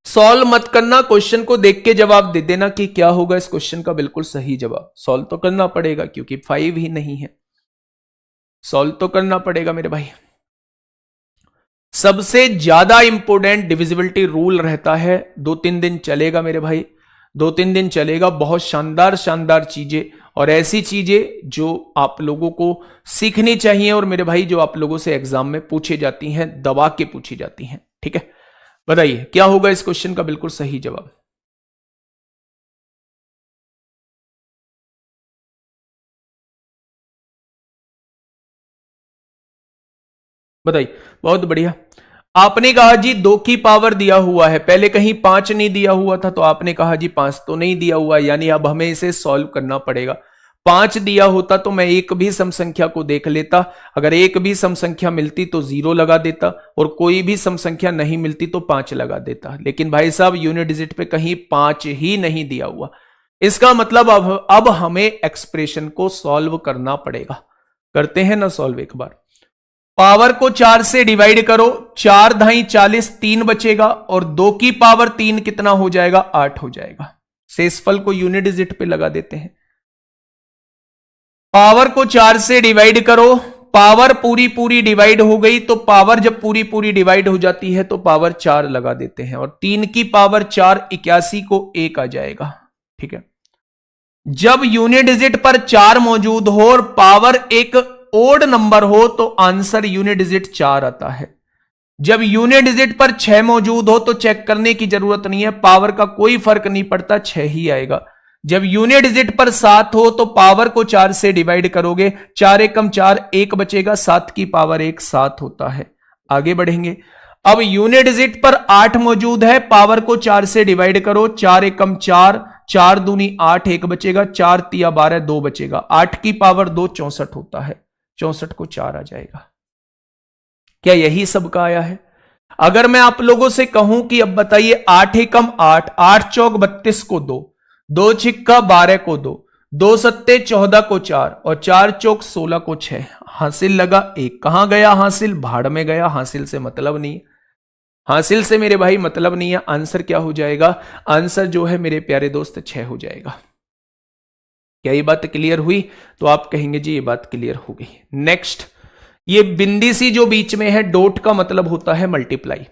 सॉल्व मत करना, क्वेश्चन को देख के जवाब दे देना कि क्या होगा इस क्वेश्चन का बिल्कुल सही जवाब। सॉल्व तो करना पड़ेगा क्योंकि 5 ही नहीं है, सॉल्व तो करना पड़ेगा मेरे भाई। सबसे ज्यादा इंपोर्टेंट डिविजिबिलिटी रूल रहता है, 2-3 दिन चलेगा मेरे भाई, 2-3 दिन चलेगा। बहुत शानदार शानदार चीजें और ऐसी चीजें जो आप लोगों को सीखनी चाहिए और मेरे भाई जो आप लोगों से एग्जाम में पूछी जाती हैं, दबा के पूछी जाती हैं। ठीक है, बताइए क्या होगा इस क्वेश्चन का बिल्कुल सही जवाब। बताइए, बहुत बढ़िया। आपने कहा जी 2 की पावर दिया हुआ है, पहले कहीं 5 नहीं दिया हुआ था तो आपने कहा जी 5 तो नहीं दिया हुआ, यानी अब हमें इसे सॉल्व करना पड़ेगा। 5 दिया होता तो मैं एक भी सम संख्या को देख लेता, अगर एक भी सम संख्या मिलती तो 0 लगा देता और कोई भी सम संख्या नहीं मिलती तो 5 लगा देता। लेकिन भाई साहब यूनिट डिजिट पे कहीं 5 ही नहीं दिया हुआ, इसका मतलब अब हमें एक्सप्रेशन को सॉल्व करना पड़ेगा। करते हैं ना सॉल्व एक बार। पावर को 4 से डिवाइड करो, 4 धाई 40, 3 बचेगा और 2 की पावर 3 कितना हो जाएगा, 8 हो जाएगा। शेषफल को यूनिट डिजिट पे लगा देते हैं। पावर को 4 से डिवाइड करो, पावर पूरी पूरी डिवाइड हो गई तो पावर जब पूरी पूरी डिवाइड हो जाती है तो पावर 4 लगा देते हैं और 3 की पावर 4, 81 को 1 आ जाएगा। ठीक है, जब यूनिट डिजिट पर 4 मौजूद हो और पावर एक ओड नंबर हो तो आंसर यूनिट डिजिट 4 आता है। जब यूनिट डिजिट पर 6 मौजूद हो तो चेक करने की जरूरत नहीं है, पावर का कोई फर्क नहीं पड़ता, 6 ही आएगा। जब यूनिट डिजिट पर 7 हो तो पावर को 4 से डिवाइड करोगे, 4 एकम 4, 1 बचेगा, 7 की पावर 1 7 होता है। आगे बढ़ेंगे। अब यूनिट डिजिट पर 8 मौजूद है, पावर को 4 से डिवाइड करो, 4 एकम 4, 4 दूनी 8, 1 बचेगा, 4 तिया 12, 2 बचेगा, 8 की पावर 2 64 होता है, 64 को 4 आ जाएगा। क्या यही सबका आया है? अगर मैं आप लोगों से कहूं कि अब बताइए 8 एकम 8, 8 चौक 32 को 2, 2 छिक्का 12 को 2, 2 सत्ते 14 को 4 और 4 चौक 16 को 6, हासिल लगा 1। कहां गया हासिल? भाड़ में गया, हासिल से मतलब नहीं है, हासिल से मेरे भाई मतलब नहीं है। आंसर क्या हो जाएगा? आंसर जो है मेरे प्यारे दोस्त 6 हो जाएगा। क्या ये बात क्लियर हुई? तो आप कहेंगे जी ये बात क्लियर हो गई। नेक्स्ट, ये बिंदी सी जो बीच में है, डॉट का मतलब होता है मल्टीप्लाई,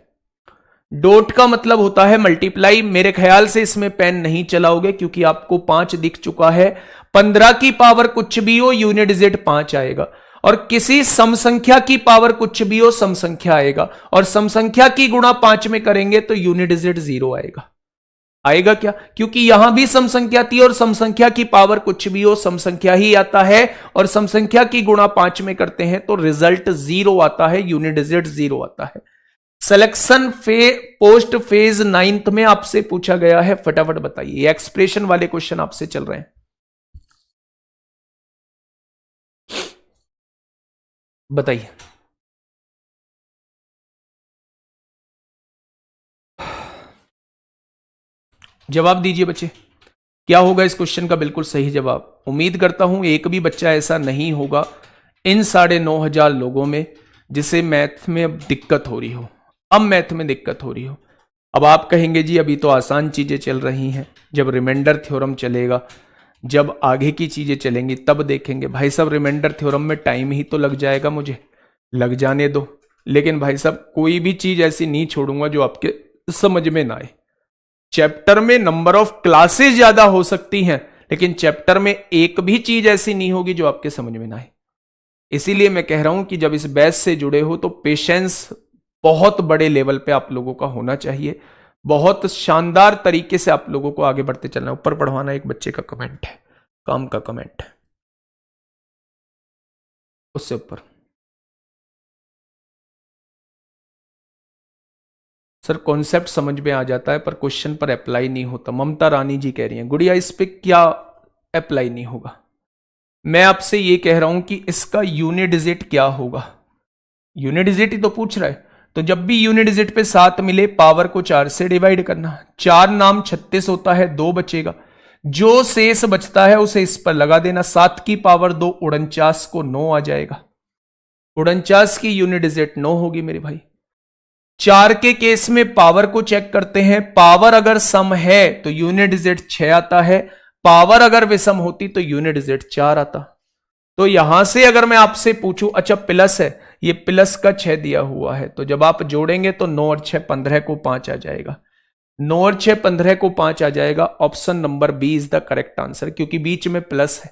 डॉट का मतलब होता है मल्टीप्लाई। मेरे ख्याल से इसमें पेन नहीं चलाओगे क्योंकि आपको 5 दिख चुका है। 15 की पावर कुछ भी हो, यूनिट डिजिट 5 आएगा और किसी सम संख्या की पावर कुछ भी हो, सम संख्या आएगा और सम संख्या की गुणा 5 में करेंगे तो यूनिट डिजिट 0 आएगा। आएगा क्या? क्योंकि यहां भी सम संख्या थी और सम संख्या की पावर कुछ भी हो, सम संख्या ही आता है और सम संख्या की गुणा 5 में करते हैं तो रिजल्ट 0 आता है, यूनिट डिजिट 0 आता है। सिलेक्शन पोस्ट फेज 9th में आपसे पूछा गया है, फटाफट बताइए। एक्सप्रेशन वाले क्वेश्चन आपसे चल रहे हैं, बताइए। जवाब दीजिए बच्चे, क्या होगा इस क्वेश्चन का बिल्कुल सही जवाब? उम्मीद करता हूं एक भी बच्चा ऐसा नहीं होगा इन 9,500 लोगों में जिसे मैथ में अब दिक्कत हो रही हो, अब मैथ में दिक्कत हो रही हो। अब आप कहेंगे जी अभी तो आसान चीजें चल रही हैं, जब रिमाइंडर थ्योरम चलेगा, जब आगे की चीजें चलेंगी तब देखेंगे। भाई साहब रिमाइंडर थ्योरम में टाइम ही तो लग जाएगा, मुझे लग जाने दो, लेकिन भाई साहब कोई भी चीज ऐसी नहीं छोड़ूंगा जो आपके समझ में ना आए। चैप्टर में नंबर ऑफ क्लासेस ज्यादा हो सकती हैं लेकिन चैप्टर में एक भी चीज ऐसी नहीं होगी जो आपके समझ में ना आए। इसीलिए मैं कह रहा हूं कि जब इस बैच से जुड़े हो तो पेशेंस बहुत बड़े लेवल पे आप लोगों का होना चाहिए, बहुत शानदार तरीके से आप लोगों को आगे बढ़ते चलना। ऊपर पढ़वाना एक बच्चे का कमेंट है, काम का कमेंट है, उससे ऊपर। सर कॉन्सेप्ट समझ में आ जाता है पर क्वेश्चन पर अप्लाई नहीं होता। ममता रानी जी कह रही हैं गुड़िया इस पे क्या अप्लाई नहीं होगा? मैं आपसे ये कह रहा हूं कि इसका यूनिट डिजिट क्या होगा, यूनिट डिजिट ही तो पूछ रहा है। तो जब भी यूनिट डिजिट पे 7 मिले, पावर को 4 से डिवाइड करना, 4 नाम 36 होता है, 2 बचेगा, जो शेष बचता है उसे इस पर लगा देना। 7 की पावर 2 49 को 9 आ जाएगा, 49 की यूनिट डिजिट 9 होगी मेरे भाई। 4 के केस में पावर को चेक करते हैं। पावर अगर सम है तो यूनिट डिजिट 6 आता है, पावर अगर विषम होती तो यूनिट डिजिट 4 आता। तो यहां से अगर मैं आपसे पूछूं, अच्छा प्लस है, ये प्लस का 6 दिया हुआ है, तो जब आप जोड़ेंगे तो 9 और 6 15 को 5 आ जाएगा। 9 और 6 15 को 5 आ जाएगा। Option number B is the correct answer, क्योंकि बीच में प्लस है,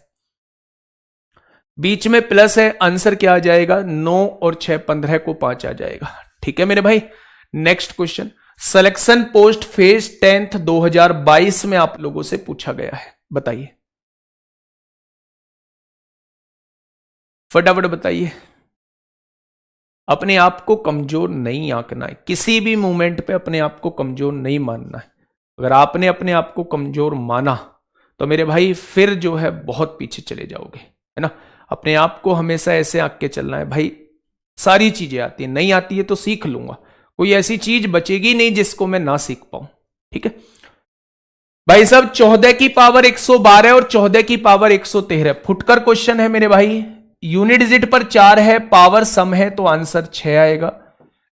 बीच में प्लस है। आंसर क्या आ जाएगा? 9 और 6 15 को 5 आ जाएगा। ठीक है मेरे भाई। Next question, selection post phase 10th 2022 में आप लोगों से पूछा गया है, बताइए फटाफट बताइए। अपने आप को कमजोर नहीं आंकना है, किसी भी मोमेंट पे अपने आप को कमजोर नहीं मानना है। अगर आपने अपने आप को कमजोर माना तो मेरे भाई फिर जो है बहुत पीछे चले जाओगे, है ना। अपने आप को हमेशा ऐसे आंक के चलना है भाई, सारी चीजें आती है, नहीं आती है तो सीख लूंगा, कोई ऐसी चीज बचेगी नहीं जिसको मैं ना सीख पाऊं। ठीक है भाई साहब, 14 की पावर 112 और 14 की पावर 113 फुटकर क्वेश्चन है मेरे भाई। यूनिट डिजिट पर 4 है, पावर सम है तो आंसर 6 आएगा।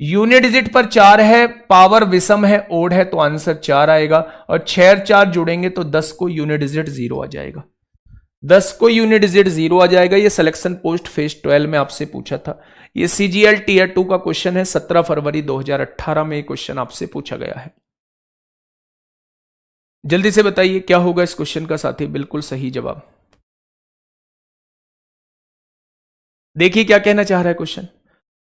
यूनिट डिजिट पर 4 है, पावर विषम है, ओड है तो आंसर 4 आएगा। और 6 और 4 जुड़ेंगे तो 10 को यूनिट डिजिट 0 आ जाएगा। 10 को यूनिट डिजिट 0 आ जाएगा। ये सिलेक्शन पोस्ट फेज 12 में आपसे पूछा था। ये सीजीएल टीयर 2 का क्वेश्चन है, 17 फरवरी 2018 में ये क्वेश्चन आपसे पूछा गया है। जल्दी से बताइए क्या होगा इस क्वेश्चन का साथी? बिल्कुल सही जवाब। देखिए क्या कहना चाह रहा है क्वेश्चन।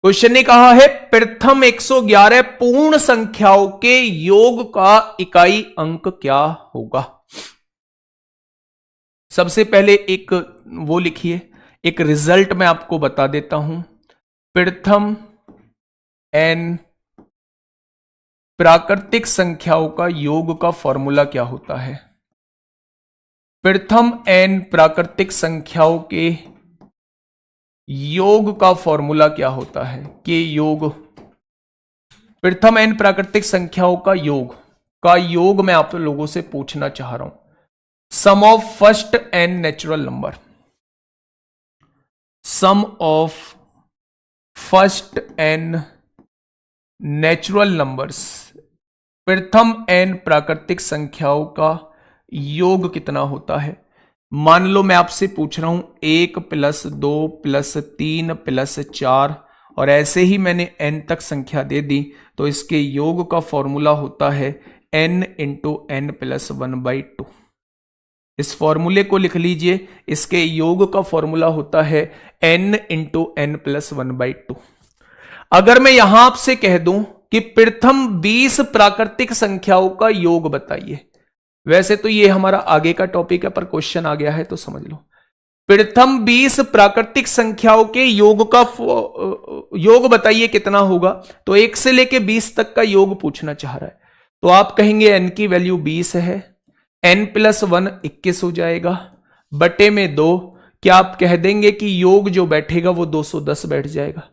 क्वेश्चन ने कहा है प्रथम 111 पूर्ण संख्याओं के योग का इकाई अंक क्या होगा। सबसे पहले एक वो लिखिए, एक रिजल्ट मैं आपको बता देता हूं। प्रथम n प्राकृतिक संख्याओं का योग का फॉर्मूला क्या होता है? प्रथम n प्राकृतिक संख्याओं के योग का फॉर्मूला क्या होता है? कि योग, प्रथम n प्राकृतिक संख्याओं का योग मैं आप लोगों से पूछना चाह रहा हूं। Sum of first n natural number, sum of first n natural numbers, प्रथम n प्राकृतिक संख्याओं का योग कितना होता है? मान लो मैं आपसे पूछ रहा हूं 1 + 2 + 3 + 4, और ऐसे ही मैंने n तक संख्या दे दी, तो इसके योग का फॉर्मूला होता है n × n + 1/2। इस फॉर्मूले को लिख लीजिए, इसके योग का फॉर्मूला होता है n × n + 1/2। अगर मैं यहां आपसे कह दूं कि प्रथम 20 प्राकृतिक संख्याओं का योग बताइए, वैसे तो ये हमारा आगे का टॉपिक है पर क्वेश्चन आ गया है तो समझ लो। प्रथम 20 प्राकृतिक संख्याओं के योग का योग बताइए कितना होगा, तो 1 से लेके 20 तक का योग पूछना चाह रहा है। तो आप कहेंगे n की वैल्यू 20 है, n + 1 21 हो जाएगा, बटे में 2। क्या आप कह देंगे कि योग जो बैठेगा वो 210 बैठ जाएगा?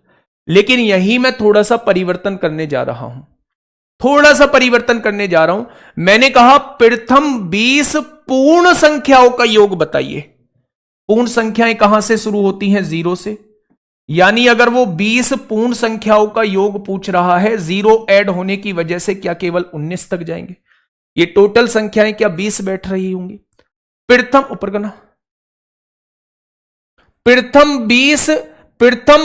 लेकिन यही मैं थोड़ा सा परिवर्तन करने जा रहा हूं, थोड़ा सा परिवर्तन करने जा रहा हूं। मैंने कहा प्रथम 20 पूर्ण संख्याओं का योग बताइए। पूर्ण संख्याएं कहां से शुरू होती हैं? 0 से। यानी अगर वो 20 पूर्ण संख्याओं का योग पूछ रहा है, 0 ऐड होने की वजह से क्या केवल 19 तक जाएंगे? ये टोटल संख्याएं क्या 20 बैठ रही होंगी? प्रथम ऊपर करना, प्रथम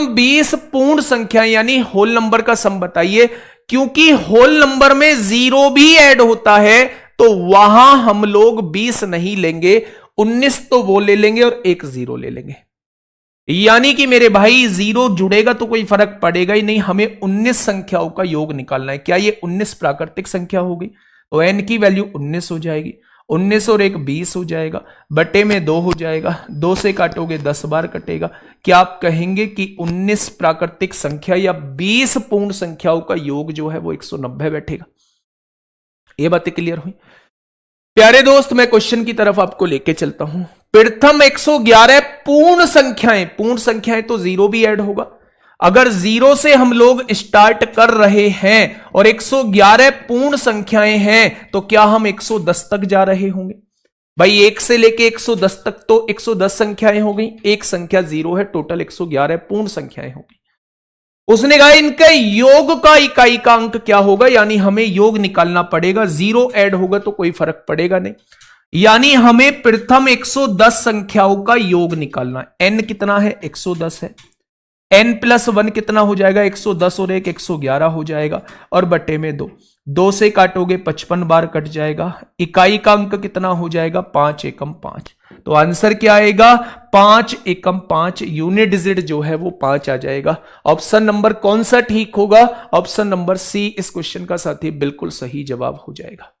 20 पूर्ण संख्याएं यानी होल नंबर का सम बताइए। क्योंकि होल नंबर में 0 भी ऐड होता है तो वहां हम लोग 20 नहीं लेंगे, 19 तो वो ले लेंगे और एक 0 ले लेंगे। यानी कि मेरे भाई 0 जुड़ेगा तो कोई फर्क पड़ेगा ही नहीं, हमें 19 संख्याओं का योग निकालना है। क्या ये 19 प्राकृतिक संख्या होगी? तो n की वैल्यू 19 हो जाएगी, 19 और 1 20 हो जाएगा, बटे में 2 हो जाएगा, 2 से काटोगे 10 बार कटेगा। क्या आप कहेंगे कि 19 प्राकृतिक संख्या या 20 पूर्ण संख्याओं का योग जो है वो 190 बैठेगा? ये बातें क्लियर हुई? प्यारे दोस्त, मैं क्वेश्चन की तरफ आपको लेके चलता हूं। प्रथम 111 पूर्ण संख्याएं तो 0 भी ऐड होगा। अगर 0 से हम लोग स्टार्ट कर रहे हैं और 111 पूर्ण संख्याएं हैं, तो क्या हम 110 तक जा रहे होंगे? भाई 1 से लेके 110 तक तो 110 संख्याएं हो गई, एक संख्या 0 है, टोटल 111 पूर्ण संख्याएं होगी। उसने कहा इनके योग का इकाई का अंक क्या होगा, यानी हमें योग निकालना पड़ेगा, जीरो ऐड होगा तो कोई फर्क पड़ेगा नहीं, यानी हमें प्रथम 110 संख्याओं का योग निकालना है। n कितना है, 110 है, n प्लस 1 कितना हो जाएगा, 110 और 1 111 हो जाएगा, और बटे में 2 से काटोगे 55 बार कट जाएगा। इकाई का अंक कितना हो जाएगा, 5 एकम 5। तो आंसर क्या आएगा, 5 एकम 5, यूनिट डिजिट जो है वो 5 आ जाएगा। ऑप्शन नंबर कौन सा ठीक होगा, ऑप्शन नंबर सी इस क्वेश्चन का साथी बिल्कुल सही जवाब हो जाएगा।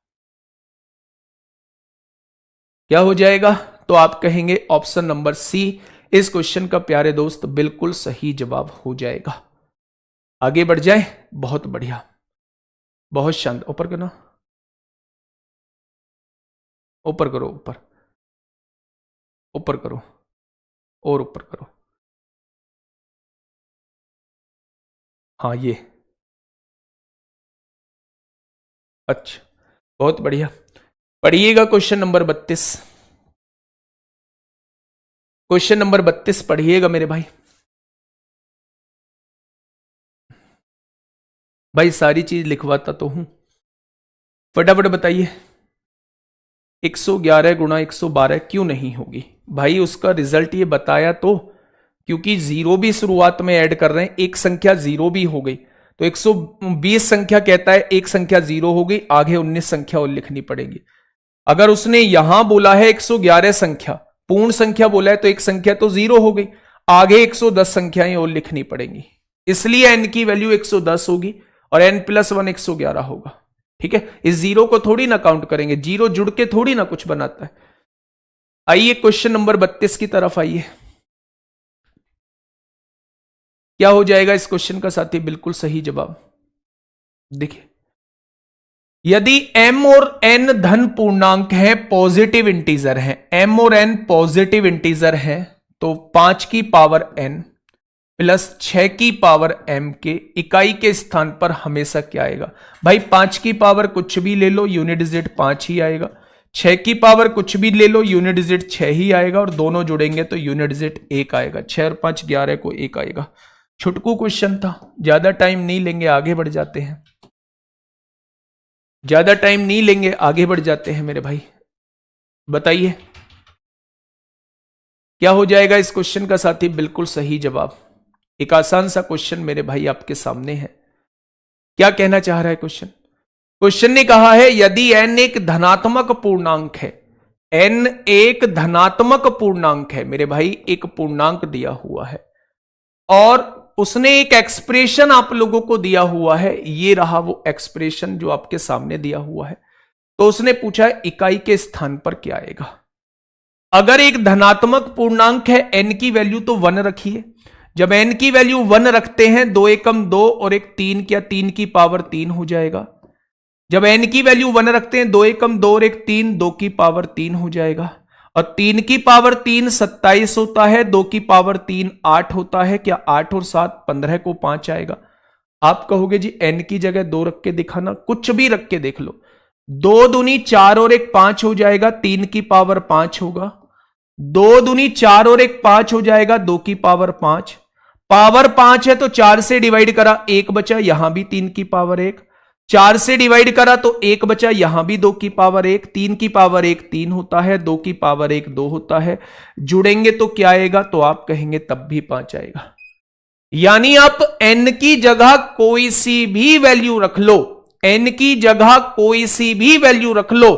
क्या हो जाएगा, तो आप कहेंगे ऑप्शन नंबर सी इस क्वेश्चन का प्यारे दोस्त बिल्कुल सही जवाब हो जाएगा। आगे बढ़ जाए, बहुत बढ़िया, बहुत शांत, ऊपर करना, ऊपर करो, ऊपर ऊपर करो, और ऊपर करो, हाँ ये, अच्छा बहुत बढ़िया। पढ़िएगा क्वेश्चन नंबर 32, क्वेश्चन नंबर 32 पढ़िएगा मेरे भाई। भाई सारी चीज लिखवाता तो हूं, फटाफट बताइए। 111 गुणा 112 क्यों नहीं होगी भाई, उसका रिजल्ट ये बताया तो, क्योंकि जीरो भी शुरुआत में ऐड कर रहे हैं, एक संख्या जीरो भी हो गई, तो 120 संख्या कहता है एक संख्या जीरो हो गई, आगे 19 संख्या और लिखनी पड़ेगी। अगर उसने यहां बोला है 111 संख्या, पूर्ण संख्या बोला है, तो एक संख्या तो जीरो हो गई, आगे 110 संख्याएं और लिखनी पड़ेंगी, इसलिए n की वैल्यू 110 होगी और n प्लस 1 111 होगा। ठीक है, इस जीरो को थोड़ी ना काउंट करेंगे, जीरो जुड़ के थोड़ी ना कुछ बनाता है। आइए क्वेश्चन नंबर 32 की तरफ आइए, क्या हो जाएगा इस क्वेश्चन का साथी बिल्कुल सही जवाब। देखिए, यदि m और n धन पूर्णांक है, पॉजिटिव इंटीजर है, m और n पॉजिटिव इंटीजर है, तो 5 की पावर n प्लस 6 की पावर m के इकाई के स्थान पर हमेशा क्या आएगा भाई, 5 की पावर कुछ भी ले लो यूनिट डिजिट 5 ही आएगा, 6 की पावर कुछ भी ले लो यूनिट डिजिट 6 ही आएगा, और दोनों जुड़ेंगे तो यूनिट डिजिट 1 आएगा। 6 और 5 11 को 1 आएगा। छुटकू क्वेश्चन था, ज्यादा टाइम नहीं लेंगे, आगे बढ़ जाते हैं, ज्यादा टाइम नहीं लेंगे, आगे बढ़ जाते हैं मेरे भाई। बताइए क्या हो जाएगा इस क्वेश्चन का साथी बिल्कुल सही जवाब। एक आसान सा क्वेश्चन मेरे भाई आपके सामने है। क्या कहना चाह रहा है क्वेश्चन, क्वेश्चन ने कहा है यदि n एक धनात्मक पूर्णांक है, n एक धनात्मक पूर्णांक है मेरे भाई, एक पूर्णांक दिया हुआ है और उसने एक एक्सप्रेशन आप लोगों को दिया हुआ है, ये रहा वो एक्सप्रेशन जो आपके सामने दिया हुआ है, तो उसने पूछा है इकाई के स्थान पर क्या आएगा। अगर एक धनात्मक पूर्णांक है, n की वैल्यू तो 1 रखिए, जब n की वैल्यू 1 रखते हैं 2 एकम 2 और एक 3, क्या 3 की पावर 3 हो जाएगा। जब n की वैल्यू 1 रखते हैं 2 एकम 2 और एक 3, 2 की पावर 3 हो जाएगा, और 3 की पावर 3 27 होता है, 2 की पावर 3 8 होता है, क्या 8 और 7 15 को 5 आएगा। आप कहोगे जी n की जगह 2 रख के दिखाना, कुछ भी रख के देख लो, 2 दूनी 4 और एक 5 हो जाएगा, 3 की पावर 5 होगा, 2 दूनी 4 और एक 5 हो जाएगा, 2 की पावर 5, पावर 5 है तो 4 से डिवाइड करा 1 बचा, यहां भी 3 की पावर 1, 4 से डिवाइड करा तो 1 बचा, यहां भी 2 की पावर 1, 3 की पावर 1 3 होता है, 2 की पावर 1 2 होता है, जुड़ेंगे तो क्या आएगा, तो आप कहेंगे तब भी 5 आएगा। यानी आप n की जगह कोई सी भी वैल्यू रख लो, n की जगह कोई सी भी वैल्यू रख लो,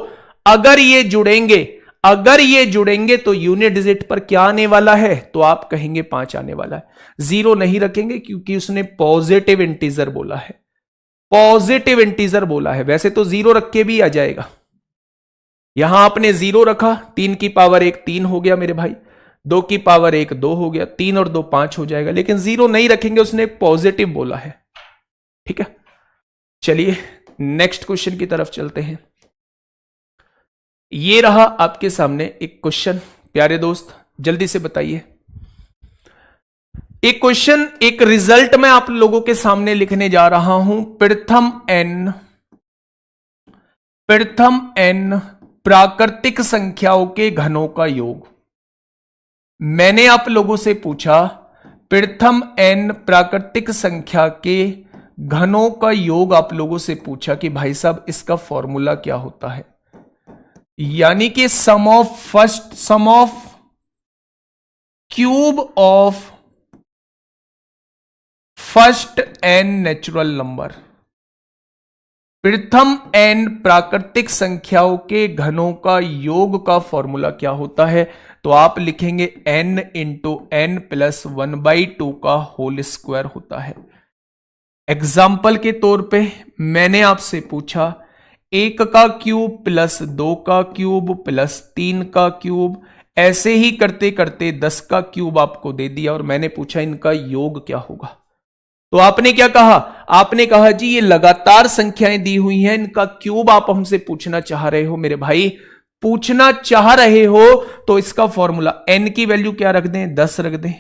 अगर ये जुड़ेंगे, अगर ये जुड़ेंगे तो यूनिट डिजिट पर क्या आने वाला है, तो आप कहेंगे 5 आने वाला है। जीरो नहीं रखेंगे क्योंकि उसने पॉजिटिव इंटीजर बोला है, पॉजिटिव इंटीजर बोला है, वैसे तो जीरो रख के भी आ जाएगा। यहां आपने जीरो रखा, 3 की पावर 1 3 हो गया मेरे भाई, 2 की पावर 1 2 हो गया, 3 और 2 5 हो जाएगा, लेकिन जीरो नहीं रखेंगे, उसने पॉजिटिव बोला है। ठीक है, चलिए नेक्स्ट क्वेश्चन की तरफ चलते हैं। ये रहा आपके सामने एक क्वेश्चन, प्यारे दोस्त जल्दी से बताइए। एक क्वेश्चन, एक रिजल्ट मैं आप लोगों के सामने लिखने जा रहा हूं। प्रथम n प्राकृतिक संख्याओं के घनों का योग। मैंने आप लोगों से पूछा प्रथम n प्राकृतिक संख्या के घनों का योग आप लोगों से पूछा कि भाई साहब इसका फॉर्मूला क्या होता है, यानी कि sum of cube of first n natural number. प्रथम n प्राकृतिक संख्याओं के घनों का योग का फॉर्मूला क्या होता है, तो आप लिखेंगे n इंटू n प्लस 1/2 का होल स्क्वायर होता है। एग्जाम्पल के तौर पे मैंने आपसे पूछा 1 का क्यूब प्लस 2 का क्यूब प्लस 3 का क्यूब, ऐसे ही करते करते 10 का क्यूब आपको दे दिया और मैंने पूछा इनका योग क्या होगा। तो आपने क्या कहा, आपने कहा जी ये लगातार संख्याएं दी हुई हैं, इनका क्यूब आप हमसे पूछना चाह रहे हो। मेरे भाई पूछना चाह रहे हो तो इसका फॉर्मूला n की वैल्यू क्या रख दें, 10 रख दें,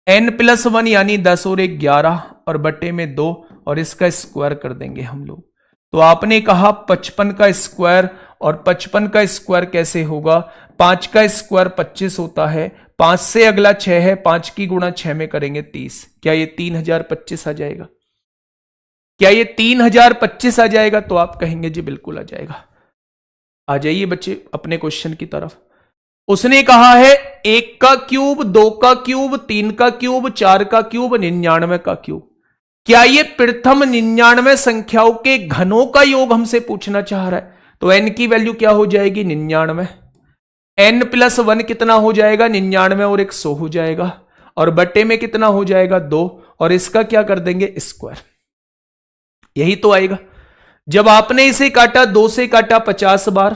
n प्लस 1 यानी 10 और 1 11 और बटे में 2 और इसका स्क्वायर कर देंगे हम लोग। तो आपने कहा 55 का स्क्वायर, और 55 का स्क्वायर कैसे होगा, 5 का स्क्वायर 25 होता है, 5 से अगला 6 है, 5 की गुणा 6 में करेंगे 30। क्या ये 3025 आ जाएगा, क्या ये 3025 आ जाएगा? तो आप कहेंगे जी बिल्कुल आ जाएगा। आ जाइए बच्चे अपने क्वेश्चन की तरफ। उसने कहा है 1 का क्यूब, 2 का क्यूब, 3 का क्यूब, 4 का क्यूब, 99 का क्यूब। क्या ये प्रथम 99 संख्याओं के घनों का योग हमसे पूछना चाह रहा है? तो n की वैल्यू क्या हो जाएगी, 99, n प्लस 1 कितना हो जाएगा, 99 और 100 हो जाएगा, और बटे में कितना हो जाएगा 2, और इसका क्या कर देंगे स्क्वायर। यही तो आएगा। जब आपने इसे काटा 2 से काटा 50 बार,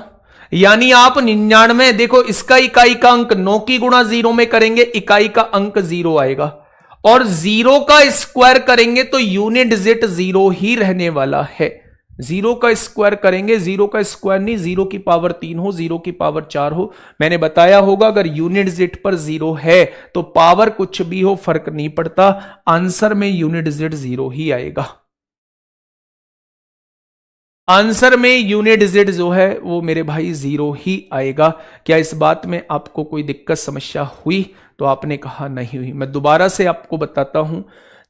यानी आप 99, देखो इसका इकाई का अंक 9 की गुणा 0 में करेंगे, इकाई का अंक 0 आएगा, और 0 का स्क्वायर करेंगे तो यूनिट डिजिट 0 ही रहने वाला है। 0 का स्क्वायर करेंगे, 0 का स्क्वायर नहीं, 0 की पावर 3 हो, 0 की पावर 4 हो। मैंने बताया होगा अगर यूनिट डिजिट पर 0 है तो पावर कुछ भी हो फर्क नहीं पड़ता, आंसर में यूनिट डिजिट 0 ही आएगा। आंसर में यूनिट डिजिट जो है वो मेरे भाई 0 ही आएगा। क्या इस बात में आपको कोई दिक्कत समस्या हुई? तो आपने कहा नहीं हुई। मैं दोबारा से आपको बताता हूं,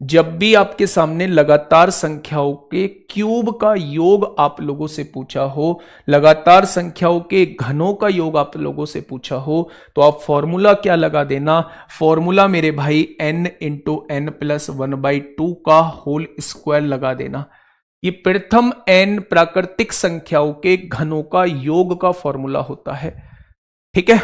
जब भी आपके सामने लगातार संख्याओं के क्यूब का योग आप लोगों से पूछा हो, लगातार संख्याओं के घनों का योग आप लोगों से पूछा हो, तो आप फॉर्मूला क्या लगा देना, फॉर्मूला मेरे भाई n इंटू n प्लस 1/2 का होल स्क्वायर लगा देना। ये प्रथम n प्राकृतिक संख्याओं के घनों का योग का फॉर्मूला होता है। ठीक है,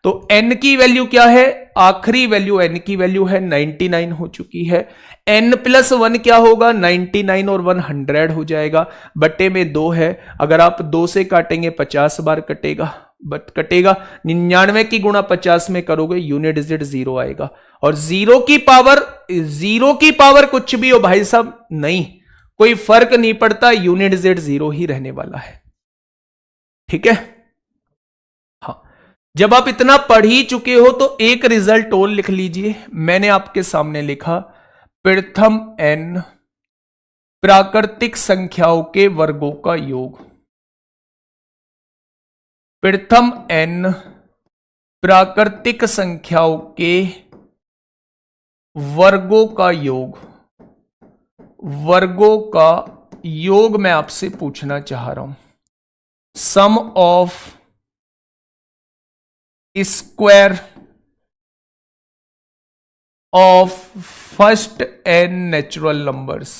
तो n की वैल्यू क्या है, आखिरी वैल्यू n की वैल्यू है 99 हो चुकी है। n प्लस 1 क्या होगा, 99 और 1 100 हो जाएगा, बटे में 2 है, अगर आप 2 से काटेंगे 50 बार कटेगा, बट कटेगा 99 की गुणा 50 में करोगे यूनिट डिजिट 0 आएगा, और 0 की पावर कुछ भी हो भाई साहब नहीं, कोई फर्क नहीं पड़ता, यूनिट डिजिट 0 ही रहने वाला है। ठीक है, हाँ, जब आप इतना पढ़ ही चुके हो तो एक रिजल्ट और लिख लीजिए। मैंने आपके सामने लिखा प्रथम n प्राकृतिक संख्याओं के वर्गों का योग। प्रथम n प्राकृतिक संख्याओं के वर्गों का योग, वर्गों का योग मैं आपसे पूछना चाह रहा हूं। Sum of square of first n natural numbers,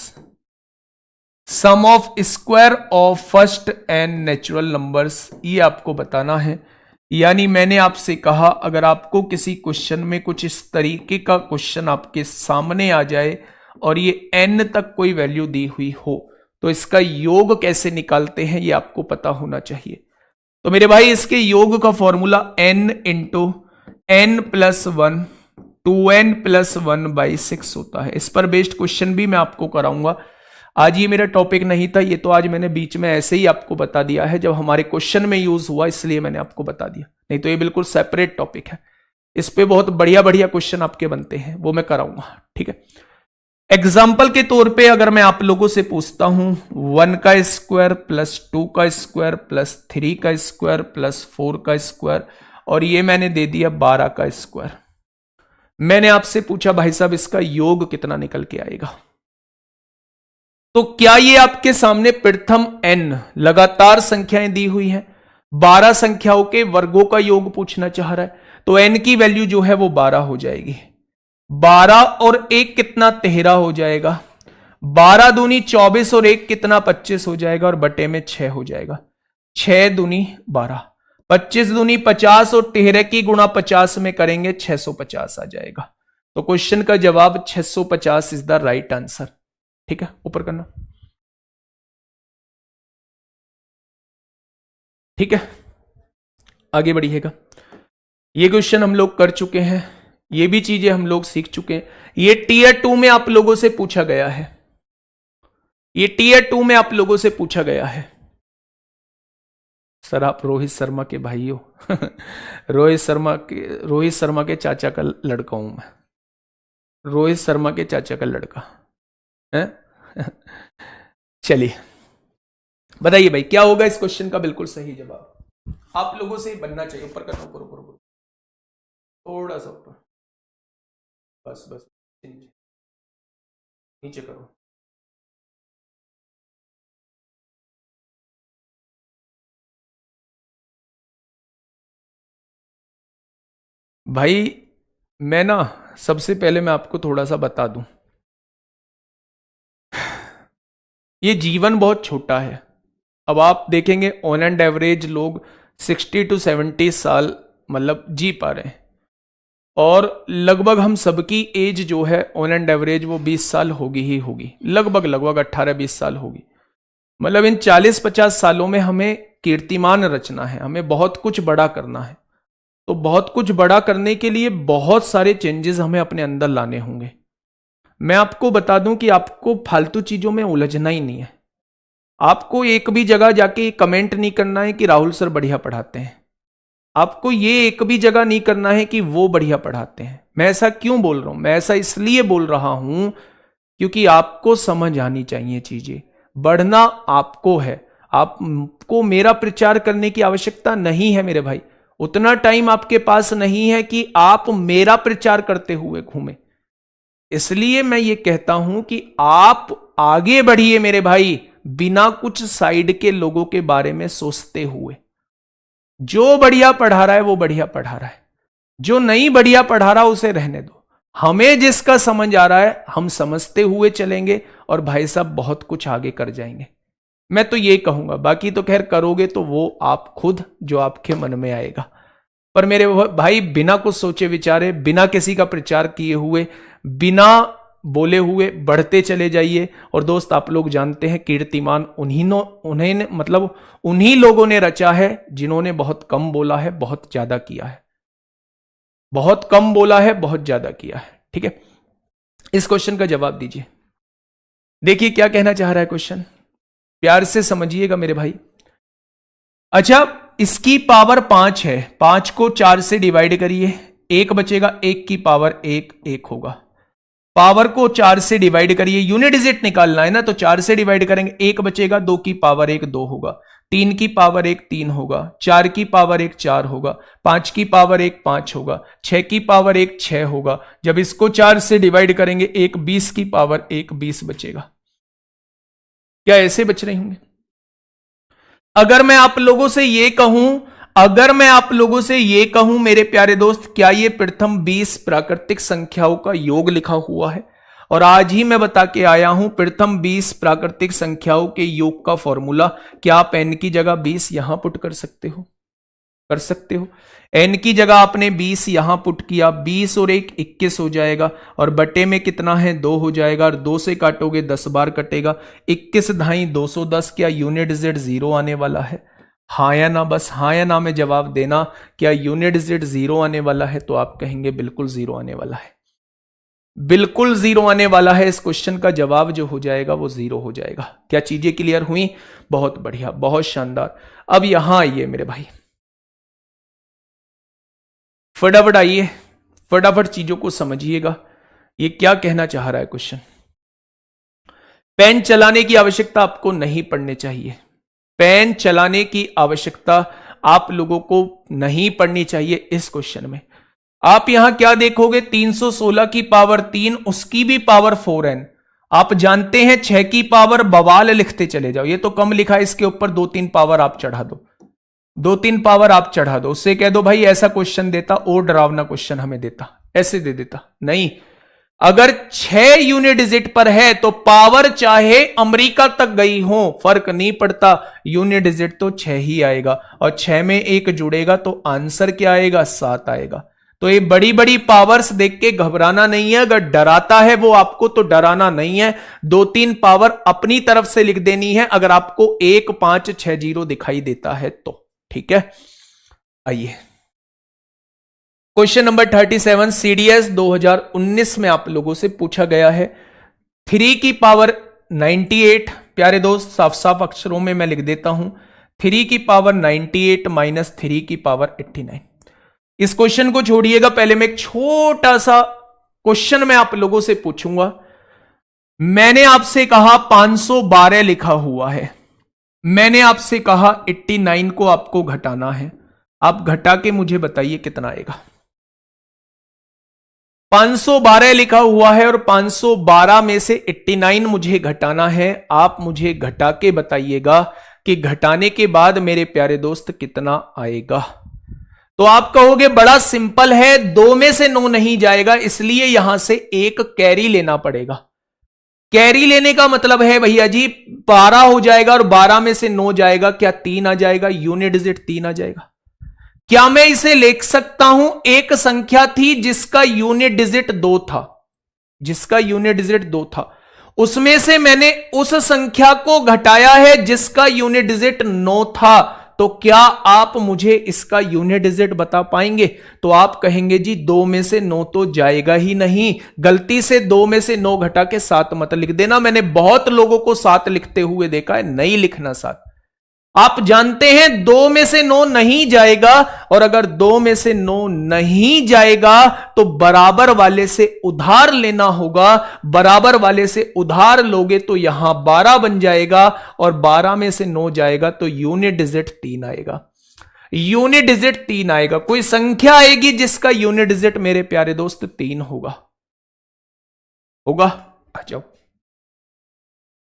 sum of square of first n natural numbers, ये आपको बताना है। यानी मैंने आपसे कहा अगर आपको किसी क्वेश्चन में कुछ इस तरीके का क्वेश्चन आपके सामने आ जाए और ये n तक कोई वैल्यू दी हुई हो तो इसका योग कैसे निकालते हैं ये आपको पता होना चाहिए। तो मेरे भाई इसके योग का formula n into n plus 1 2n plus 1/6 होता है। इस पर बेस्ड क्वेश्चन भी मैं आपको कराऊंगा। आज ये मेरा टॉपिक नहीं था, ये तो आज मैंने बीच में ऐसे ही आपको बता दिया है, जब हमारे क्वेश्चन में यूज हुआ इसलिए मैंने आपको बता दिया, नहीं तो ये बिल्कुल सेपरेट टॉपिक है। इस पे बहुत बढ़िया बढ़िया क्वेश्चन आपके बनते हैं, वो मैं कराऊंगा। ठीक है, एग्जाम्पल के तौर पे अगर मैं आप लोगों से पूछता हूं 1 का स्क्वायर प्लस 2 का स्क्वायर प्लस 3 का स्क्वायर प्लस 4 का स्क्वायर, और ये मैंने दे दिया 12 का स्क्वायर, मैंने आपसे पूछा भाई साहब इसका योग कितना निकल के आएगा, तो क्या ये आपके सामने प्रथम n लगातार संख्याएं दी हुई हैं, 12 संख्याओं के वर्गों का योग पूछना चाह रहा है, तो n की वैल्यू जो है वो 12 हो जाएगी। 12 और 1 कितना 13 हो जाएगा, 12 दूनी 24 और 1 कितना 25 हो जाएगा, और बटे में 6 हो जाएगा। 6 दूनी 12, 25 दूनी 50 और 13 की गुणा 50 में करेंगे 650 आ जाएगा। तो क्वेश्चन का जवाब 650 इज द राइट आंसर। ठीक है, ऊपर करना। ठीक है, आगे बढ़िएगा। ये क्वेश्चन हम लोग कर चुके हैं, ये भी चीजें हम लोग सीख चुके हैं। ये टीयर 2 में आप लोगों से पूछा गया है, ये टीयर 2 में आप लोगों से पूछा गया है। सर आप रोहित शर्मा के भाई हो रोहित शर्मा के चाचा का लड़का हूं मैं, रोहित शर्मा के चाचा का लड़का है चलिए बताइए भाई क्या होगा इस क्वेश्चन का बिल्कुल सही जवाब। आप लोगों से बनना चाहिए। ऊपर करना, ऊपर ऊपर ऊपर, थोड़ा सा ऊपर, बस बस, नीचे करो। भाई मैं ना सबसे पहले मैं आपको थोड़ा सा बता दूं, ये जीवन बहुत छोटा है। अब आप देखेंगे ऑन एंड एवरेज लोग 60 टू 70 साल मतलब जी पा रहे हैं, और लगभग हम सबकी एज जो है ऑन एंड एवरेज वो 20 साल होगी ही होगी, लगभग लगभग 18-20 साल होगी। मतलब इन 40-50 सालों में हमें कीर्तिमान रचना है, हमें बहुत कुछ बड़ा करना है। तो बहुत कुछ बड़ा करने के लिए बहुत सारे चेंजेस हमें अपने अंदर लाने होंगे। मैं आपको बता दूं कि आपको फालतू चीजों में उलझना ही नहीं है। आपको एक भी जगह जाके कमेंट नहीं करना है कि राहुल सर बढ़िया पढ़ाते हैं, आपको ये एक भी जगह नहीं करना है कि वो बढ़िया पढ़ाते हैं। मैं ऐसा क्यों बोल रहा हूं, मैं ऐसा इसलिए बोल रहा हूं क्योंकि आपको समझ आनी चाहिए चीजें, बढ़ना आपको है। आपको मेरा प्रचार करने की आवश्यकता नहीं है मेरे भाई, उतना टाइम आपके पास नहीं है कि आप मेरा प्रचार करते हुए घूमे। इसलिए मैं ये कहता हूं कि आप आगे बढ़िए मेरे भाई, बिना कुछ साइड के लोगों के बारे में सोचते हुए। जो बढ़िया पढ़ा रहा है वो बढ़िया पढ़ा रहा है, जो नहीं बढ़िया पढ़ा रहा उसे रहने दो। हमें जिसका समझ आ रहा है हम समझते हुए चलेंगे, और भाई साहब बहुत कुछ आगे कर जाएंगे। मैं तो ये कहूंगा, बाकी तो खैर करोगे तो वो आप खुद जो आपके मन में आएगा। पर मेरे भाई बिना कुछ सोचे विचारे, बिना किसी का प्रचार किए हुए, बिना बोले हुए बढ़ते चले जाइए। और दोस्त आप लोग जानते हैं कीर्तिमान उन्हीं लोगों ने रचा है जिन्होंने बहुत कम बोला है, बहुत ज्यादा किया है, बहुत कम बोला है, बहुत ज्यादा किया है। ठीक है, इस क्वेश्चन का जवाब दीजिए। देखिए क्या कहना चाह रहा है क्वेश्चन, प्यार से समझिएगा मेरे भाई। अच्छा, इसकी पावर 5 है, 5 को 4 से डिवाइड करिए, 1 बचेगा, 1 की पावर 1 1 होगा। पावर को 4 से डिवाइड करिए, यूनिट डिजिट निकालना है ना, तो 4 से डिवाइड करेंगे, 1 बचेगा, 2 की पावर 1 2 होगा, 3 की पावर 1 3 होगा, 4 की पावर 1 4 होगा, 5 की पावर 1 5 होगा, 6 की पावर 1 6 होगा। जब इसको 4 से डिवाइड करेंगे, 1 20 की पावर 1 20 बचेगा। क्या ऐसे बच रहे होंगे? अगर मैं आप लोगों से ये कहूं मेरे प्यारे दोस्त, क्या ये प्रथम 20 प्राकृतिक संख्याओं का योग लिखा हुआ है? और आज ही मैं बता के आया हूं प्रथम 20 प्राकृतिक संख्याओं के योग का फॉर्मूला। क्या आप n की जगह 20 यहां पुट कर सकते हो? कर सकते हो। n की जगह आपने 20 यहां पुट किया, 20 और 1 21 हो जाएगा, और बटे में कितना है 2 हो जाएगा, और 2 से काटोगे 10 बार कटेगा, 21 ढाई 210। क्या यूनिट डिजिट 0 आने वाला है? हाँ या ना, बस हाँ या ना में जवाब देना। क्या यूनिट डिजिट 0 आने वाला है? तो आप कहेंगे बिल्कुल 0 आने वाला है, बिल्कुल 0 आने वाला है। इस क्वेश्चन का जवाब जो हो जाएगा वो 0 हो जाएगा। क्या चीजें क्लियर हुई? बहुत बढ़िया, बहुत शानदार। अब यहां आइए मेरे भाई, फटाफट आइए, फटाफट चीजों को समझिएगा। ये क्या कहना चाह रहा है क्वेश्चन? पेन चलाने की आवश्यकता आपको नहीं पड़नी चाहिए, पेन चलाने की आवश्यकता आप लोगों को नहीं पड़नी चाहिए इस क्वेश्चन में। आप यहां क्या देखोगे, 316 की पावर 3, उसकी भी पावर 4n। आप जानते हैं 6 की पावर बवाल लिखते चले जाओ, ये तो कम लिखा है, इसके ऊपर 2-3 पावर आप चढ़ा दो, 2-3 पावर आप चढ़ा दो, उससे कह दो भाई ऐसा क्वेश्चन देता और डरावना क्वेश्चन हमें देता, ऐसे दे देता। नहीं, अगर 6 यूनिट डिजिट पर है तो पावर चाहे अमेरिका तक गई हो फर्क नहीं पड़ता, यूनिट डिजिट तो 6 ही आएगा, और 6 में 1 जुड़ेगा तो आंसर क्या आएगा, 7 आएगा। तो ये बड़ी बड़ी पावर्स देख के घबराना नहीं है, अगर डराता है वो आपको तो डराना नहीं है, 2-3 पावर अपनी तरफ से लिख देनी है अगर आपको 1 5 6 0 दिखाई देता है तो। ठीक है, आइए क्वेश्चन नंबर 37 सीडीएस 2019 में आप लोगों से पूछा गया है। 3 की पावर 98, प्यारे दोस्त साफ साफ अक्षरों में मैं लिख देता हूं, 3 की पावर 98 माइनस 3 की पावर 89। इस क्वेश्चन को छोड़िएगा, पहले मैं एक छोटा सा क्वेश्चन मैं आप लोगों से पूछूंगा। मैंने आपसे कहा 512 लिखा हुआ है, मैंने आपसे कहा 89 को आपको घटाना है, आप घटा के मुझे बताइए कितना आएगा। 512 लिखा हुआ है और 512 में से 89 मुझे घटाना है, आप मुझे घटा के बताइएगा कि घटाने के बाद मेरे प्यारे दोस्त कितना आएगा। तो आप कहोगे बड़ा सिंपल है, 2 में से 9 नहीं जाएगा, इसलिए यहां से एक कैरी लेना पड़ेगा। कैरी लेने का मतलब है भैया जी 12 हो जाएगा और 12 में से 9 जाएगा, क्या 3 आ जाएगा, यूनिट डिजिट 3 आ जाएगा। क्या मैं इसे लिख सकता हूं, एक संख्या थी जिसका यूनिट डिजिट 2 था, जिसका यूनिट डिजिट 2 था, उसमें से मैंने उस संख्या को घटाया है जिसका यूनिट डिजिट 9 था, तो क्या आप मुझे इसका यूनिट डिजिट बता पाएंगे। तो आप कहेंगे जी 2 में से 9 तो जाएगा ही नहीं, गलती से 2 में से 9 घटा के 7 मत लिख देना, मैंने बहुत लोगों को 7 लिखते हुए देखा है, नहीं लिखना 7। आप जानते हैं 2 में से 9 नहीं जाएगा, और अगर 2 में से 9 नहीं जाएगा तो बराबर वाले से उधार लेना होगा, बराबर वाले से उधार लोगे तो यहां 12 बन जाएगा, और 12 में से 9 जाएगा तो यूनिट डिजिट 3 आएगा, यूनिट डिजिट 3 आएगा। कोई संख्या आएगी जिसका यूनिट डिजिट मेरे प्यारे दोस्त 3 होगा, होगा। आ जाओ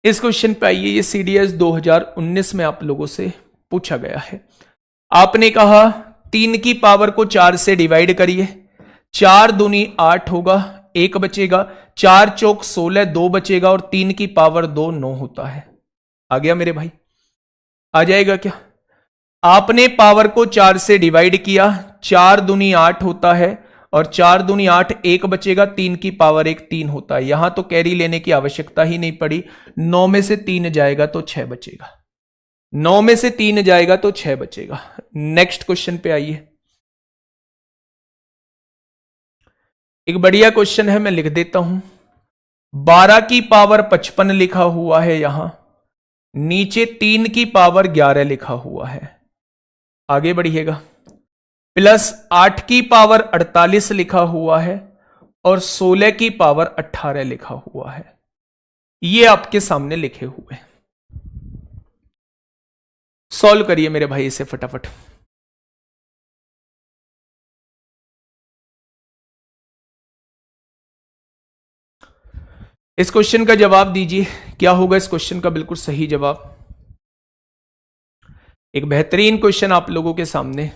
इस क्वेश्चन पे आइए, ये सीडीएस 2019 में आप लोगों से पूछा गया है। आपने कहा 3 की पावर को 4 से डिवाइड करिए, 4 दूनी 8 होगा, 1 बचेगा, 4 चौक 16, 2 बचेगा, और 3 की पावर 2 9 होता है। आ गया मेरे भाई, आ जाएगा क्या। आपने पावर को 4 से डिवाइड किया, 4 दूनी 8 होता है, और 4 दूनी 8, 1 बचेगा, 3 की पावर 1 3 होता है। यहां तो कैरी लेने की आवश्यकता ही नहीं पड़ी, 9 में से 3 जाएगा तो 6 बचेगा, 9 में से 3 जाएगा तो 6 बचेगा। नेक्स्ट क्वेश्चन पे आइए, एक बढ़िया क्वेश्चन है, मैं लिख देता हूं। 12 की पावर 55 लिखा हुआ है, यहां नीचे 3 की पावर 11 लिखा हुआ है, आगे बढ़िएगा, प्लस 8 की पावर 48 लिखा हुआ है, और 16 की पावर 18 लिखा हुआ है। ये आपके सामने लिखे हुए, सॉल्व करिए मेरे भाई इसे फटाफट। इस क्वेश्चन का जवाब दीजिए, क्या होगा इस क्वेश्चन का बिल्कुल सही जवाब। एक बेहतरीन क्वेश्चन आप लोगों के सामने।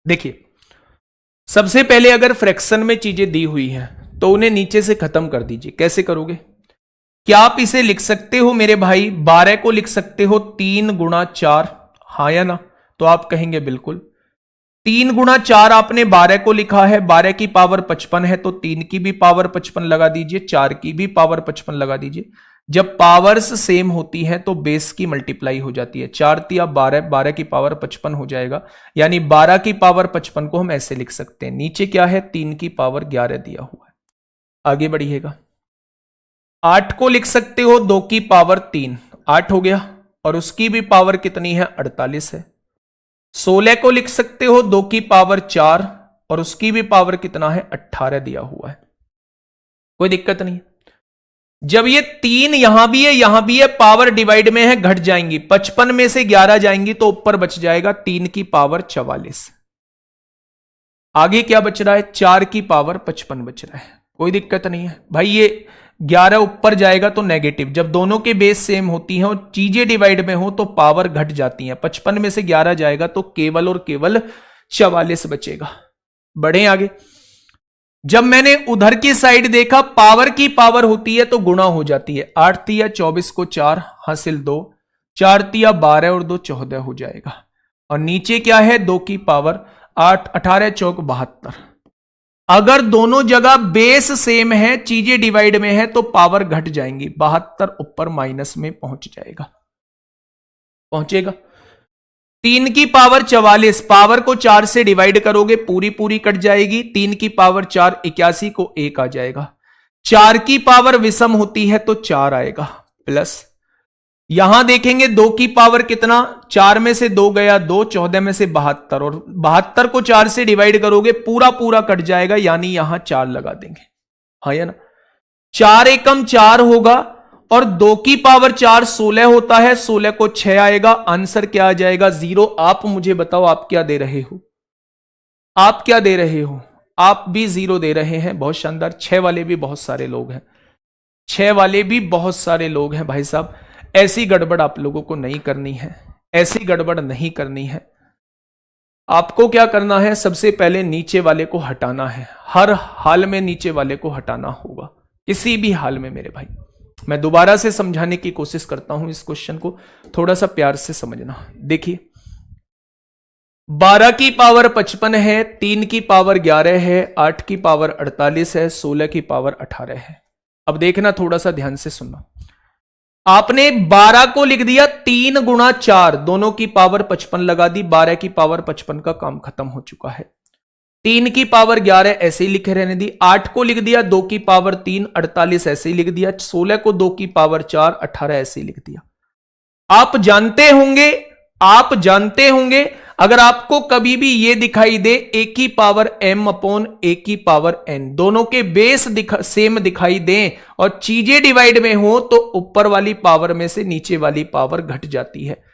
देखिए, सबसे पहले अगर फ्रैक्शन में चीजें दी हुई हैं तो उन्हें नीचे से खत्म कर दीजिए। कैसे करोगे, क्या आप इसे लिख सकते हो मेरे भाई, 12 को लिख सकते हो 3 गुणा 4, हाँ या ना। तो आप कहेंगे बिल्कुल। 3 गुणा 4 आपने 12 को लिखा है, 12 की पावर 55 है तो 3 की भी पावर 55 लगा दीजिए, 4 की भी पावर 55 लगा दीजिए। जब पावर्स सेम होती हैं तो बेस की मल्टीप्लाई हो जाती है, 4 तिया 12, 12 की पावर 55 हो जाएगा, यानी 12 की पावर 55 को हम ऐसे लिख सकते हैं। नीचे क्या है, 3 की पावर 11 दिया हुआ है। आगे बढ़िएगा, 8 को लिख सकते हो 2 की पावर 3, 8 हो गया, और उसकी भी पावर कितनी है, 48 है। 16 को लिख सकते हो 2 की पावर 4, और उसकी भी पावर कितना है, 18 दिया हुआ है। कोई दिक्कत नहीं। जब ये 3 यहां भी है यहां भी है, पावर डिवाइड में है, घट जाएंगी। 55 में से 11 जाएंगी तो ऊपर बच जाएगा 3 की पावर 44। आगे क्या बच रहा है? 4 की पावर 55 बच रहा है। कोई दिक्कत नहीं है भाई। ये 11 ऊपर जाएगा तो नेगेटिव, जब दोनों के बेस सेम होती हैं और चीजें डिवाइड में हो तो पावर घट जाती हैं। 55 में से 11 जाएगा तो केवल और केवल 44 बचेगा। बढ़े आगे। जब मैंने उधर की साइड देखा, पावर की पावर होती है तो गुणा हो जाती है। 8 तिया 24 को 4 हासिल 2, 4 तिया 12 और 2 14 हो जाएगा। और नीचे क्या है? 2 की पावर 8, 18 चौक 72। अगर दोनों जगह बेस सेम है, चीजें डिवाइड में है तो पावर घट जाएंगी। 72 ऊपर माइनस में पहुंच जाएगा, पहुंचेगा। 3 की पावर 44, पावर को 4 से डिवाइड करोगे पूरी पूरी कट जाएगी। 3 की पावर 4 81 को 1 आ जाएगा। 4 की पावर विषम होती है तो 4 आएगा प्लस। यहां देखेंगे 2 की पावर कितना? 4 में से 2 गया 2, 14 में से 72, और 72 को 4 से डिवाइड करोगे पूरा पूरा कट जाएगा, यानी यहां 4 लगा देंगे। हाँ या ना? 4 एकम 4 होगा और 2 की पावर 4 16 होता है, 16 को 6 आएगा। आंसर क्या आ जाएगा? 0। आप मुझे बताओ आप क्या दे रहे हो? आप क्या दे रहे हो? आप भी 0 दे रहे हैं। बहुत शानदार। 6 वाले भी बहुत सारे लोग हैं, 6 वाले भी बहुत सारे लोग हैं भाई साहब। ऐसी गड़बड़ आप लोगों को नहीं करनी है, ऐसी गड़बड़ नहीं करनी है। आपको क्या करना है? सबसे पहले नीचे वाले को हटाना है। हर हाल में नीचे वाले को हटाना होगा, किसी भी हाल में मेरे भाई। मैं दोबारा से समझाने की कोशिश करता हूं, इस क्वेश्चन को थोड़ा सा प्यार से समझना। देखिए 12 की पावर 55 है, 3 की पावर 11 है, 8 की पावर 48 है, 16 की पावर 18 है। अब देखना, थोड़ा सा ध्यान से सुनना। आपने 12 को लिख दिया 3 गुणा 4, दोनों की पावर 55 लगा दी। 12 की पावर 55 का काम खत्म हो चुका है। 3 की पावर 11 ऐसे ही लिखे रहने दी। 8 को लिख दिया 2 की पावर 3, 48 ऐसे ही लिख दिया। 16 को 2 की पावर 4, 18 ऐसे ही लिख दिया। आप जानते होंगे अगर आपको कभी भी ये दिखाई दे ए की पावर m अपॉन ए की पावर n, दोनों के बेस सेम दिखाई दें और चीजें डिवाइड में हो तो ऊपर वाली पावर में से नीचे वाली पावर घट जाती है।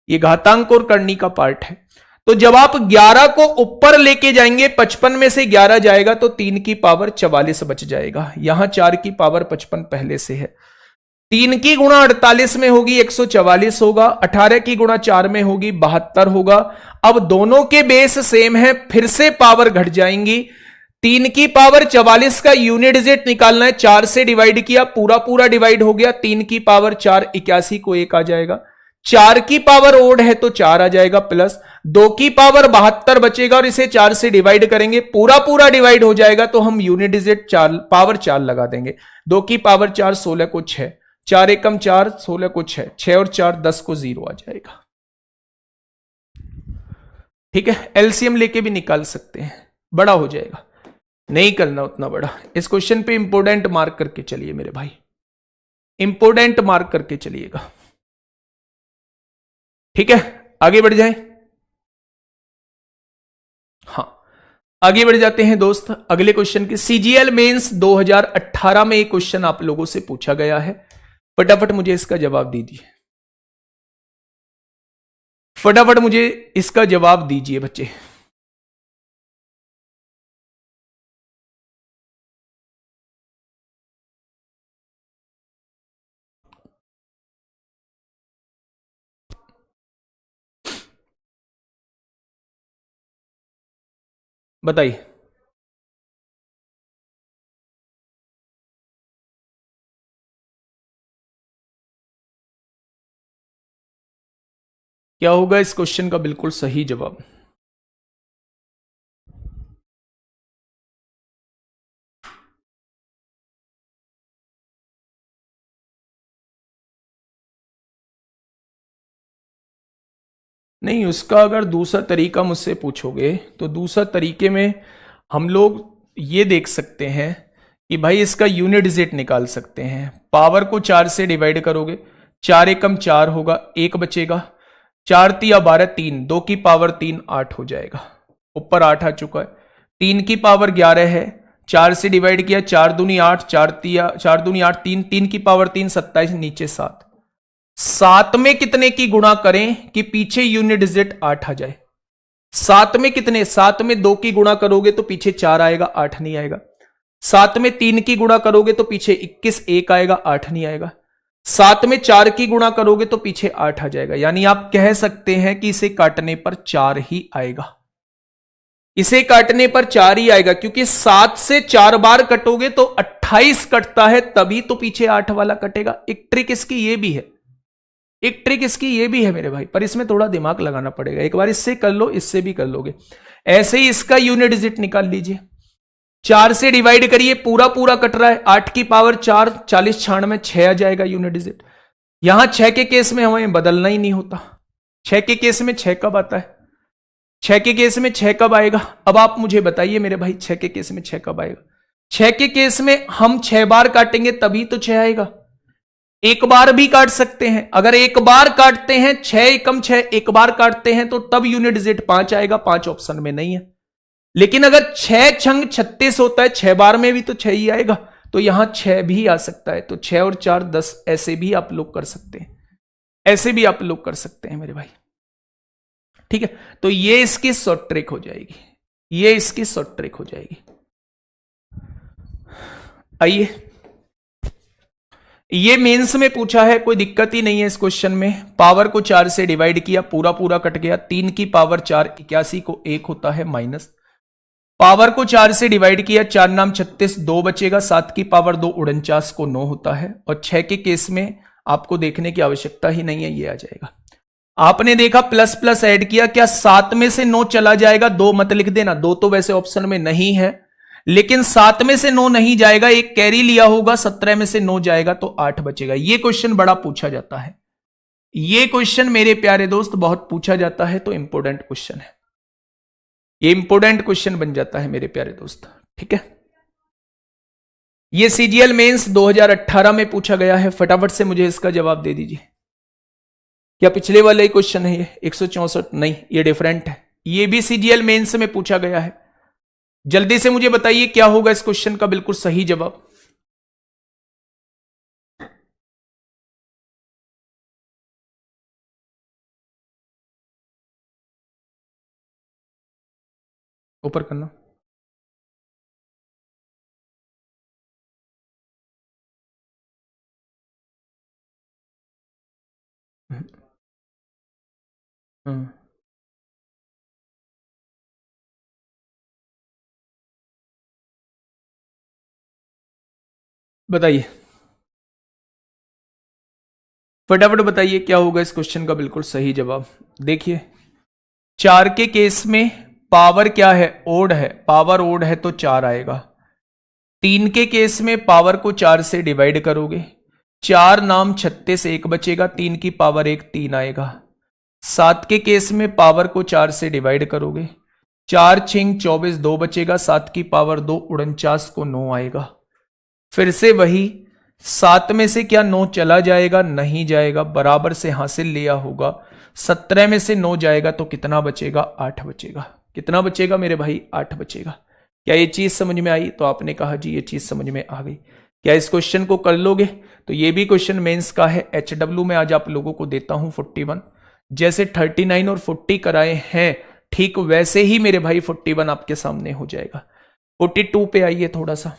ये घातांक और करनी का पार्ट है। तो जब आप 11 को ऊपर लेके जाएंगे, 55 में से 11 जाएगा तो 3 की पावर 44 बच जाएगा। यहां 4 की पावर 55 पहले से है। 3 की गुणा 48 में होगी 144 होगा, 18 की गुणा 4 में होगी 72 होगा। अब दोनों के बेस सेम है, फिर से पावर घट जाएंगी। 3 की पावर 44 का यूनिट डिजिट निकालना है, 4 से डिवाइड किया, पूरा पूरा डिवाइड हो गया। 3 की पावर 4 81 को 1 आ जाएगा। 4 की पावर ओड है तो 4 आ जाएगा प्लस। 2 की पावर 72 बचेगा और इसे 4 से डिवाइड करेंगे, पूरा पूरा डिवाइड हो जाएगा तो हम यूनिट डिजिट 4 पावर 4 लगा देंगे। 2 की पावर 4 16 को 6, 4 एकम 4, 16 को 6, 6 और 4 10 को 0 आ जाएगा। ठीक है, एलसीएम लेके भी निकाल सकते हैं, बड़ा हो जाएगा, नहीं करना उतना बड़ा। इस क्वेश्चन पे इंपोर्टेंट मार्क करके चलिए मेरे भाई, इंपोर्टेंट मार्क करके चलिएगा। ठीक है, आगे बढ़ जाएं। हाँ, आगे बढ़ जाते हैं दोस्त अगले क्वेश्चन के। सीजीएल मेंस 2018 में एक क्वेश्चन आप लोगों से पूछा गया है, फटाफट मुझे इसका जवाब दीजिए, फटाफट मुझे इसका जवाब दीजिए बच्चे। बताइए। क्या होगा इस क्वेश्चन का बिल्कुल सही जवाब? नहीं, उसका अगर दूसरा तरीका मुझसे पूछोगे तो दूसरा तरीके में हम लोग ये देख सकते हैं कि भाई इसका यूनिट डिजिट निकाल सकते हैं। पावर को 4 से डिवाइड करोगे, 4 एकम 4 होगा, 1 बचेगा। 4 तिया 12, 3, 2 की पावर 3 8 हो जाएगा, ऊपर 8 आ चुका है। 3 की पावर 11 है, 4 से डिवाइड किया, 4 दूनी 8, 4 दूनी 8, 3, 3 की पावर 3, 27, नीचे 7। 7 में कितने की गुणा करें कि पीछे यूनिट डिजिट 8 आ जाए? 7 में कितने? 7 में 2 की गुणा करोगे तो पीछे 4 आएगा, 8 नहीं आएगा। 7 में 3 की गुणा करोगे तो पीछे 21, 1 आएगा, 8 नहीं आएगा। 7 में 4 की गुणा करोगे तो पीछे 8 आ जाएगा। यानी आप कह सकते हैं कि इसे काटने पर 4 ही आएगा। इसे काटने पर 4 ही आएगा, क्योंकि 7 से 4 बार कटोगे तो 28 कटता है, तभी तो पीछे 8 वाला कटेगा। एक ट्रिक इसकी ये भी है, एक ट्रिक इसकी ये भी है मेरे भाई, पर इसमें थोड़ा दिमाग लगाना पड़ेगा। एक बार इससे कर लो, इससे भी कर लोगे। ऐसे ही इसका यूनिट डिजिट निकाल लीजिए। 4 से डिवाइड करिए, पूरा पूरा कट रहा है। 8 की पावर 4, 40, 96, 6 आ जाएगा यूनिट डिजिट। यहां 6 के केस में हमें बदलना ही नहीं होता। 6 के केस में 6 कब आता है? 6 के केस में 6 कब आएगा? अब आप मुझे बताइए मेरे भाई, 6 के केस में 6 कब आएगा? 6 के केस में हम 6 बार काटेंगे तभी तो 6 आएगा। एक बार भी काट सकते हैं। अगर एक बार काटते हैं, 6 एकम 6, एक बार काटते हैं तो तब यूनिट डिजिट 5 आएगा। 5 ऑप्शन में नहीं है। लेकिन अगर 6 छंग 36 होता है, 6 बार में भी तो 6 ही आएगा, तो यहां 6 भी आ सकता है। तो 6 और 4 10, ऐसे भी आप लोग कर सकते हैं, ऐसे भी आप लोग कर सकते हैं मेरे भाई। ठीक है, तो ये इसकी शॉर्ट ट्रिक हो जाएगी, ये इसकी शॉर्ट ट्रिक हो जाएगी। आइए, ये मेंस में पूछा है, कोई दिक्कत ही नहीं है इस क्वेश्चन में। पावर को 4 से डिवाइड किया, पूरा पूरा कट गया। 3 की पावर 4, 81 को 1 होता है माइनस। पावर को 4 से डिवाइड किया, 4 नाम 36, 2 बचेगा। 7 की पावर 2, 49 को 9 होता है। और 6 के केस में आपको देखने की आवश्यकता ही नहीं है, ये आ जाएगा। आपने देखा प्लस प्लस ऐड किया, क्या 7 में से 9 चला जाएगा? 2 मत लिख देना, 2 तो वैसे ऑप्शन में नहीं है, लेकिन 7 में से 9 नहीं जाएगा, एक कैरी लिया होगा, 17 में से 9 जाएगा तो 8 बचेगा। ये क्वेश्चन बड़ा पूछा जाता है, ये क्वेश्चन मेरे प्यारे दोस्त बहुत पूछा जाता है, तो इंपोर्टेंट क्वेश्चन है, ये इंपोर्टेंट क्वेश्चन बन जाता है मेरे प्यारे दोस्त। ठीक है, ये सीजीएल मेंस 2018 में पूछा गया है। फटाफट से मुझे इसका जवाब दे दीजिए। क्या पिछले वाला ही क्वेश्चन है ये? 164 नहीं, ये डिफरेंट है। ये भी सीजीएल मेंस में पूछा गया है। जल्दी से मुझे बताइए क्या होगा इस क्वेश्चन का बिल्कुल सही जवाब। ऊपर करना। हम्म, बताइए, फटाफट बताइए क्या होगा इस क्वेश्चन का बिल्कुल सही जवाब। देखिए, 4 के केस में पावर क्या है? ओड है, पावर ओड है तो 4 आएगा। 3 के केस में पावर को 4 से डिवाइड करोगे, 4 नाम 36, 1 बचेगा। 3 की पावर 1, 3 आएगा। 7 के केस में पावर को 4 से डिवाइड करोगे, 4 छिंग 24, 2 बचेगा। 7 की पावर 2, 49 को 9 आएगा। फिर से वही, 7 में से क्या 9 चला जाएगा? नहीं जाएगा, बराबर से हासिल लिया होगा। 17 में से 9 जाएगा तो कितना बचेगा? 8 बचेगा। कितना बचेगा मेरे भाई? 8 बचेगा। क्या ये चीज समझ में आई? तो आपने कहा जी ये चीज समझ में आ गई। क्या इस क्वेश्चन को कर लोगे? तो ये भी क्वेश्चन मेंस का है। HW में आज आप लोगों को देता हूं 41। जैसे 39 और 40 कराए हैं, ठीक वैसे ही मेरे भाई 41 आपके सामने हो जाएगा। 42 पे आइए, थोड़ा सा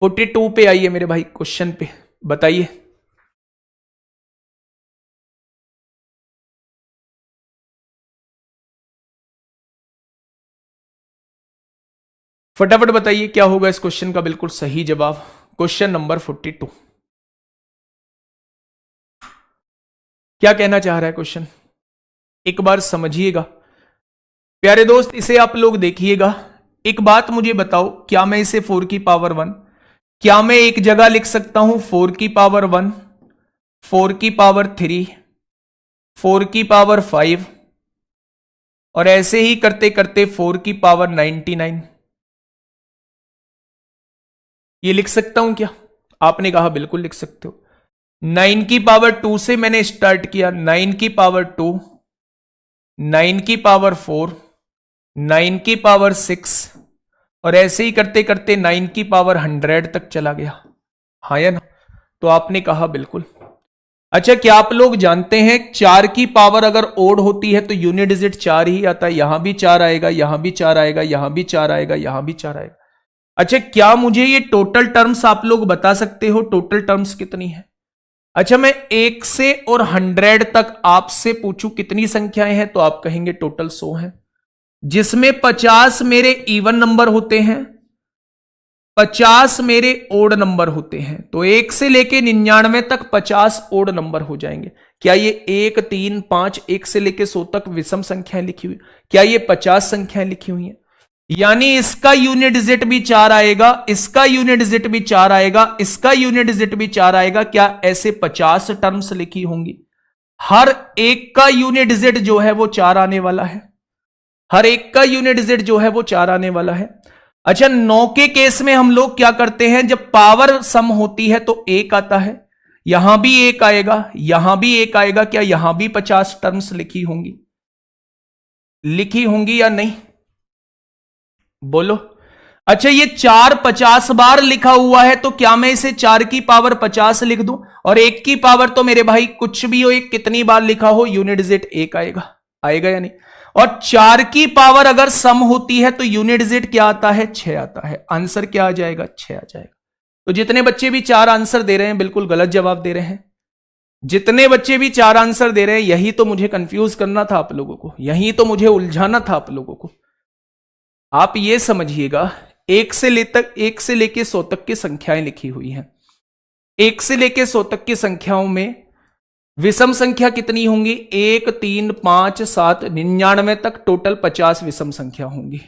42 पे आइए मेरे भाई, क्वेश्चन पे बताइए। फटाफट बताइए क्या होगा इस क्वेश्चन का बिल्कुल सही जवाब। क्वेश्चन नंबर 42 क्या कहना चाह रहा है क्वेश्चन? एक बार समझिएगा प्यारे दोस्त, इसे आप लोग देखिएगा। एक बात मुझे बताओ, क्या मैं इसे 4 की पावर 1, क्या मैं एक जगह लिख सकता हूं 4 की पावर 1, 4 की पावर 3, 4 की पावर 5 और ऐसे ही करते करते 4 की पावर 99? ये लिख सकता हूं क्या? आपने कहा बिल्कुल लिख सकते हो। 9 की पावर 2 से मैंने स्टार्ट किया, 9 की पावर 2, 9 की पावर 4, 9 की पावर 6 और ऐसे ही करते करते 9 की पावर 100 तक चला गया। हाँ या ना? तो आपने कहा बिल्कुल। अच्छा, क्या आप लोग जानते हैं 4 की पावर अगर ओड होती है तो यूनिट डिजिट 4 ही आता है। यहां भी 4 आएगा, यहां भी 4 आएगा, यहां भी 4 आएगा, यहां भी 4 आएगा। अच्छा, क्या मुझे ये टोटल टर्म्स आप लोग बता सकते हो? टोटल टर्म्स कितनी है? अच्छा, मैं 1 से और 100 तक आपसे पूछूं कितनी संख्याएं हैं, तो आप कहेंगे टोटल 100 है, जिसमें 50 मेरे इवन नंबर होते हैं, 50 मेरे ओड नंबर होते हैं। तो 1 से लेके 99 तक 50 ओड नंबर हो जाएंगे। क्या ये 1, 3, 5, 1 से लेके 100 तक विषम संख्याएं लिखी हुई? क्या ये 50 संख्याएं लिखी हुई हैं? यानी इसका यूनिट डिजिट भी 4 आएगा, इसका यूनिट डिजिट भी 4 आएगा, इसका यूनिट डिजिट भी 4 आएगा। क्या ऐसे 50 टर्म्स लिखी होंगी? हर एक का यूनिट डिजिट जो है वो 4 आने वाला है। हर एक का यूनिट डिजिट जो है वो 4 आने वाला है। अच्छा, 9 के केस में हम लोग क्या करते हैं, जब पावर सम होती है तो 1 आता है, यहां भी 1 आएगा, यहां भी 1 आएगा। क्या यहां भी 50 टर्म्स लिखी होंगी? लिखी होंगी या नहीं? बोलो। अच्छा, ये 4 50 बार लिखा हुआ है, तो क्या मैं इसे 4 की पावर 50 लिख दूं? और 1 की पावर तो मेरे भाई कुछ भी हो, एक कितनी बार लिखा हो, यूनिट डिजिट 1 आएगा। आएगा या नहीं? और 4 की पावर अगर सम होती है तो यूनिट डिजिट क्या आता है? 6 आता है। आंसर क्या आ जाएगा? 6 आ जाएगा। तो जितने बच्चे भी 4 आंसर दे रहे हैं बिल्कुल गलत जवाब दे रहे हैं। जितने बच्चे भी 4 आंसर दे रहे हैं, यही तो मुझे कंफ्यूज करना था आप लोगों को, यही तो मुझे उलझाना था आप लोगों को। आप ये समझिएगा, 1 से लेके 100 तक की संख्याएं लिखी हुई हैं। 1 से लेके 100 तक की संख्याओं में विषम संख्या कितनी होंगी? 1, 3, 5, 7, 99 तक टोटल 50 विषम संख्या होंगी।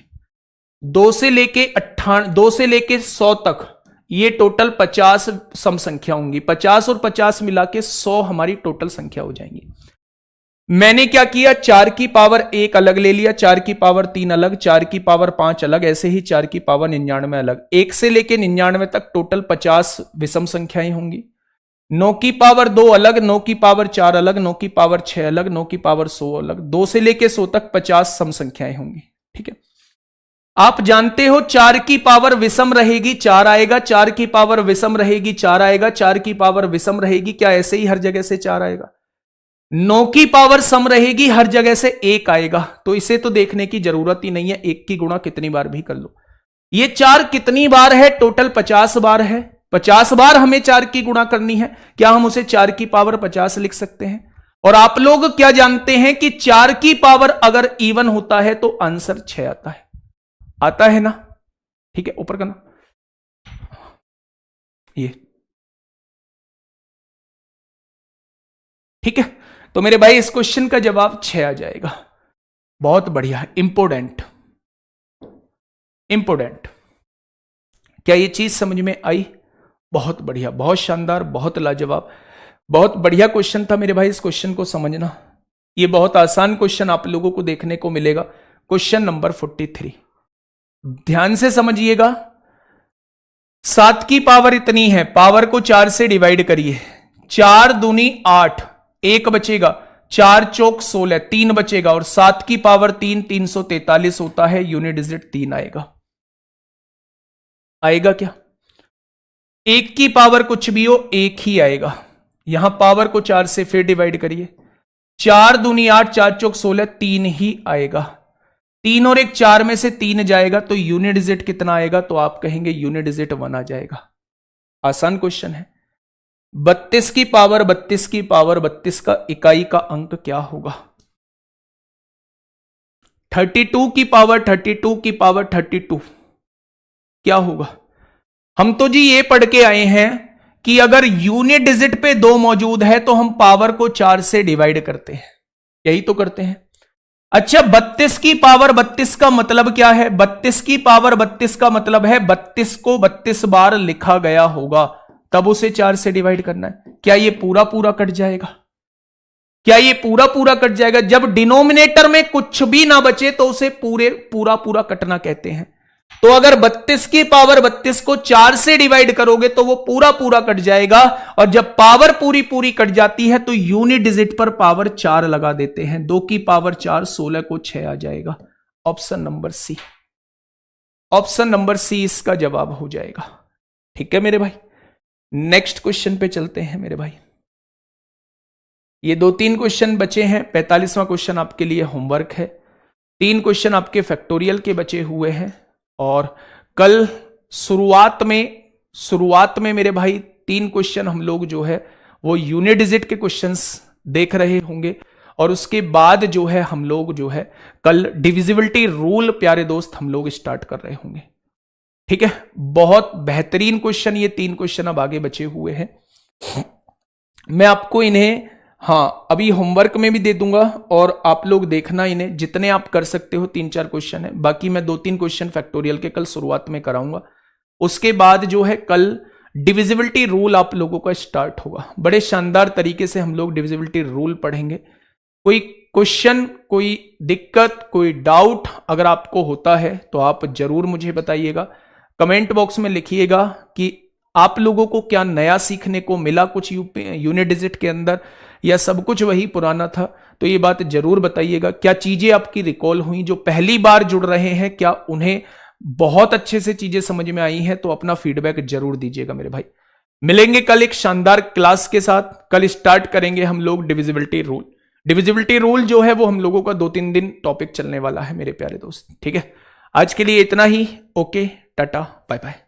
2 से लेके 100 तक ये टोटल 50 सम संख्या होंगी। 50 और 50 मिला के 100 हमारी टोटल संख्या हो जाएंगी। मैंने क्या किया, 4 की पावर 1 अलग ले लिया, 4 की पावर 3 अलग, 4 की पावर 5 अलग, ऐसे ही 4 की पावर 99 अलग। 1 से लेके 99 तक टोटल 50 विषम संख्याएं होंगी। 9 की पावर 2 अलग, 9 की पावर 4 अलग, 9 की पावर 6 अलग, 9 की पावर 100 अलग। 2 से लेके 100 तक 50 सम संख्याएं होंगी। ठीक है, आप जानते हो 4 की पावर विषम रहेगी 4 आएगा, 4 की पावर विषम रहेगी 4 आएगा, 4 की पावर विषम रहेगी। क्या ऐसे ही हर जगह से 4 आएगा? 9 की पावर सम रहेगी, हर जगह से 1 आएगा। तो इसे तो देखने की जरूरत ही नहीं है, 1 की गुणा कितनी बार भी कर लो। ये 4 कितनी बार है? टोटल 50 बार है। 50 बार हमें 4 की गुणा करनी है। क्या हम उसे 4 की पावर 50 लिख सकते हैं? और आप लोग क्या जानते हैं कि 4 की पावर अगर इवन होता है तो आंसर 6 आता है। आता है ना? ठीक है, ऊपर करना ये। ठीक है, तो मेरे भाई इस क्वेश्चन का जवाब 6 आ जाएगा। बहुत बढ़िया, इंपोर्टेंट इंपोर्टेंट। क्या ये चीज समझ में आई? बहुत बढ़िया, बहुत शानदार, बहुत लाजवाब, बहुत बढ़िया क्वेश्चन था मेरे भाई। इस क्वेश्चन को समझना, ये बहुत आसान क्वेश्चन आप लोगों को देखने को मिलेगा। क्वेश्चन नंबर 43, ध्यान से समझिएगा। 7 की पावर इतनी है, पावर को 4 से डिवाइड करिए। 4 दूनी 8, 1 बचेगा, 4 चौक 16, 3 बचेगा, और 7 की पावर 3, 343 होता है। यूनिट डिजिट 3 आएगा। आएगा क्या? 1 की पावर कुछ भी हो 1 ही आएगा। यहां पावर को 4 से फिर डिवाइड करिए। 4 दूनी 8, 4 चौक 16, 3 ही आएगा। 3 और 1 4 में से 3 जाएगा, तो यूनिट डिजिट कितना आएगा? तो आप कहेंगे यूनिट डिजिट 1 आ जाएगा। आसान क्वेश्चन है। 32 की पावर 32 की पावर 32 का इकाई का अंक क्या होगा? 32 की पावर 32 की पावर 32 क्या होगा? हम तो जी ये पढ़ के आए हैं कि अगर यूनिट डिजिट पे 2 मौजूद है तो हम पावर को 4 से डिवाइड करते हैं, यही तो करते हैं। अच्छा, 32 की पावर 32 का मतलब क्या है? 32 की पावर 32 का मतलब है 32 को 32 बार लिखा गया होगा, तब उसे 4 से डिवाइड करना है। क्या ये पूरा पूरा कट जाएगा? क्या ये पूरा पूरा कट जाएगा? जब डिनोमिनेटर में कुछ भी ना बचे तो उसे पूरा पूरा कटना कहते हैं। तो अगर 32 की पावर 32 को 4 से डिवाइड करोगे तो वो पूरा पूरा कट जाएगा, और जब पावर पूरी पूरी कट जाती है तो यूनिट डिजिट पर पावर 4 लगा देते हैं। 2 की पावर 4, 16 को 6 आ जाएगा। Option number C. Option number C इसका जवाब हो जाएगा। ठीक है मेरे भाई, नेक्स्ट क्वेश्चन पे चलते हैं मेरे भाई। ये 2-3 क्वेश्चन बचे हैं। 45वां क्वेश्चन आपके लिए होमवर्क है। 3 क्वेश्चन आपके फैक्टोरियल के बचे हुए हैं और कल शुरुआत में मेरे भाई 3 क्वेश्चन हम लोग जो है वो यूनिट डिजिट के क्वेश्चंस देख रहे होंगे और उसके बाद जो है हम लोग जो है कल डिविजिबिलिटी रूल प्यारे दोस्त हम लोग स्टार्ट कर रहे होंगे। ठीक है, बहुत बेहतरीन क्वेश्चन ये 3 क्वेश्चन अब आगे बचे हुए हैं। मैं आपको इन्हें अभी होमवर्क में भी दे दूंगा और आप लोग देखना इन्हें, जितने आप कर सकते हो। 3-4 क्वेश्चन है, बाकी मैं 2-3 क्वेश्चन फैक्टोरियल के कल शुरुआत में कराऊंगा। उसके बाद जो है कल डिविजिबिलिटी रूल आप लोगों का स्टार्ट होगा। बड़े शानदार तरीके से हम लोग डिविजिबिलिटी रूल पढ़ेंगे। कोई क्वेश्चन, कोई दिक्कत, कोई डाउट अगर आपको होता है तो आप जरूर मुझे बताइएगा। कमेंट बॉक्स में लिखिएगा कि आप लोगों को क्या नया सीखने को मिला कुछ यूनिट डिजिट के अंदर, या सब कुछ वही पुराना था। तो ये बात जरूर बताइएगा। क्या चीजें आपकी रिकॉल हुई, जो पहली बार जुड़ रहे हैं क्या उन्हें बहुत अच्छे से चीजें समझ में आई हैं? तो अपना फीडबैक जरूर दीजिएगा मेरे भाई। मिलेंगे कल एक शानदार क्लास के साथ। कल स्टार्ट करेंगे हम लोग डिविजिबिलिटी रूल। डिविजिबिलिटी रूल जो है वो हम लोगों का 2-3 दिन टॉपिक चलने वाला है मेरे प्यारे दोस्त। ठीक है, आज के लिए इतना ही। Okay, tata, bye bye.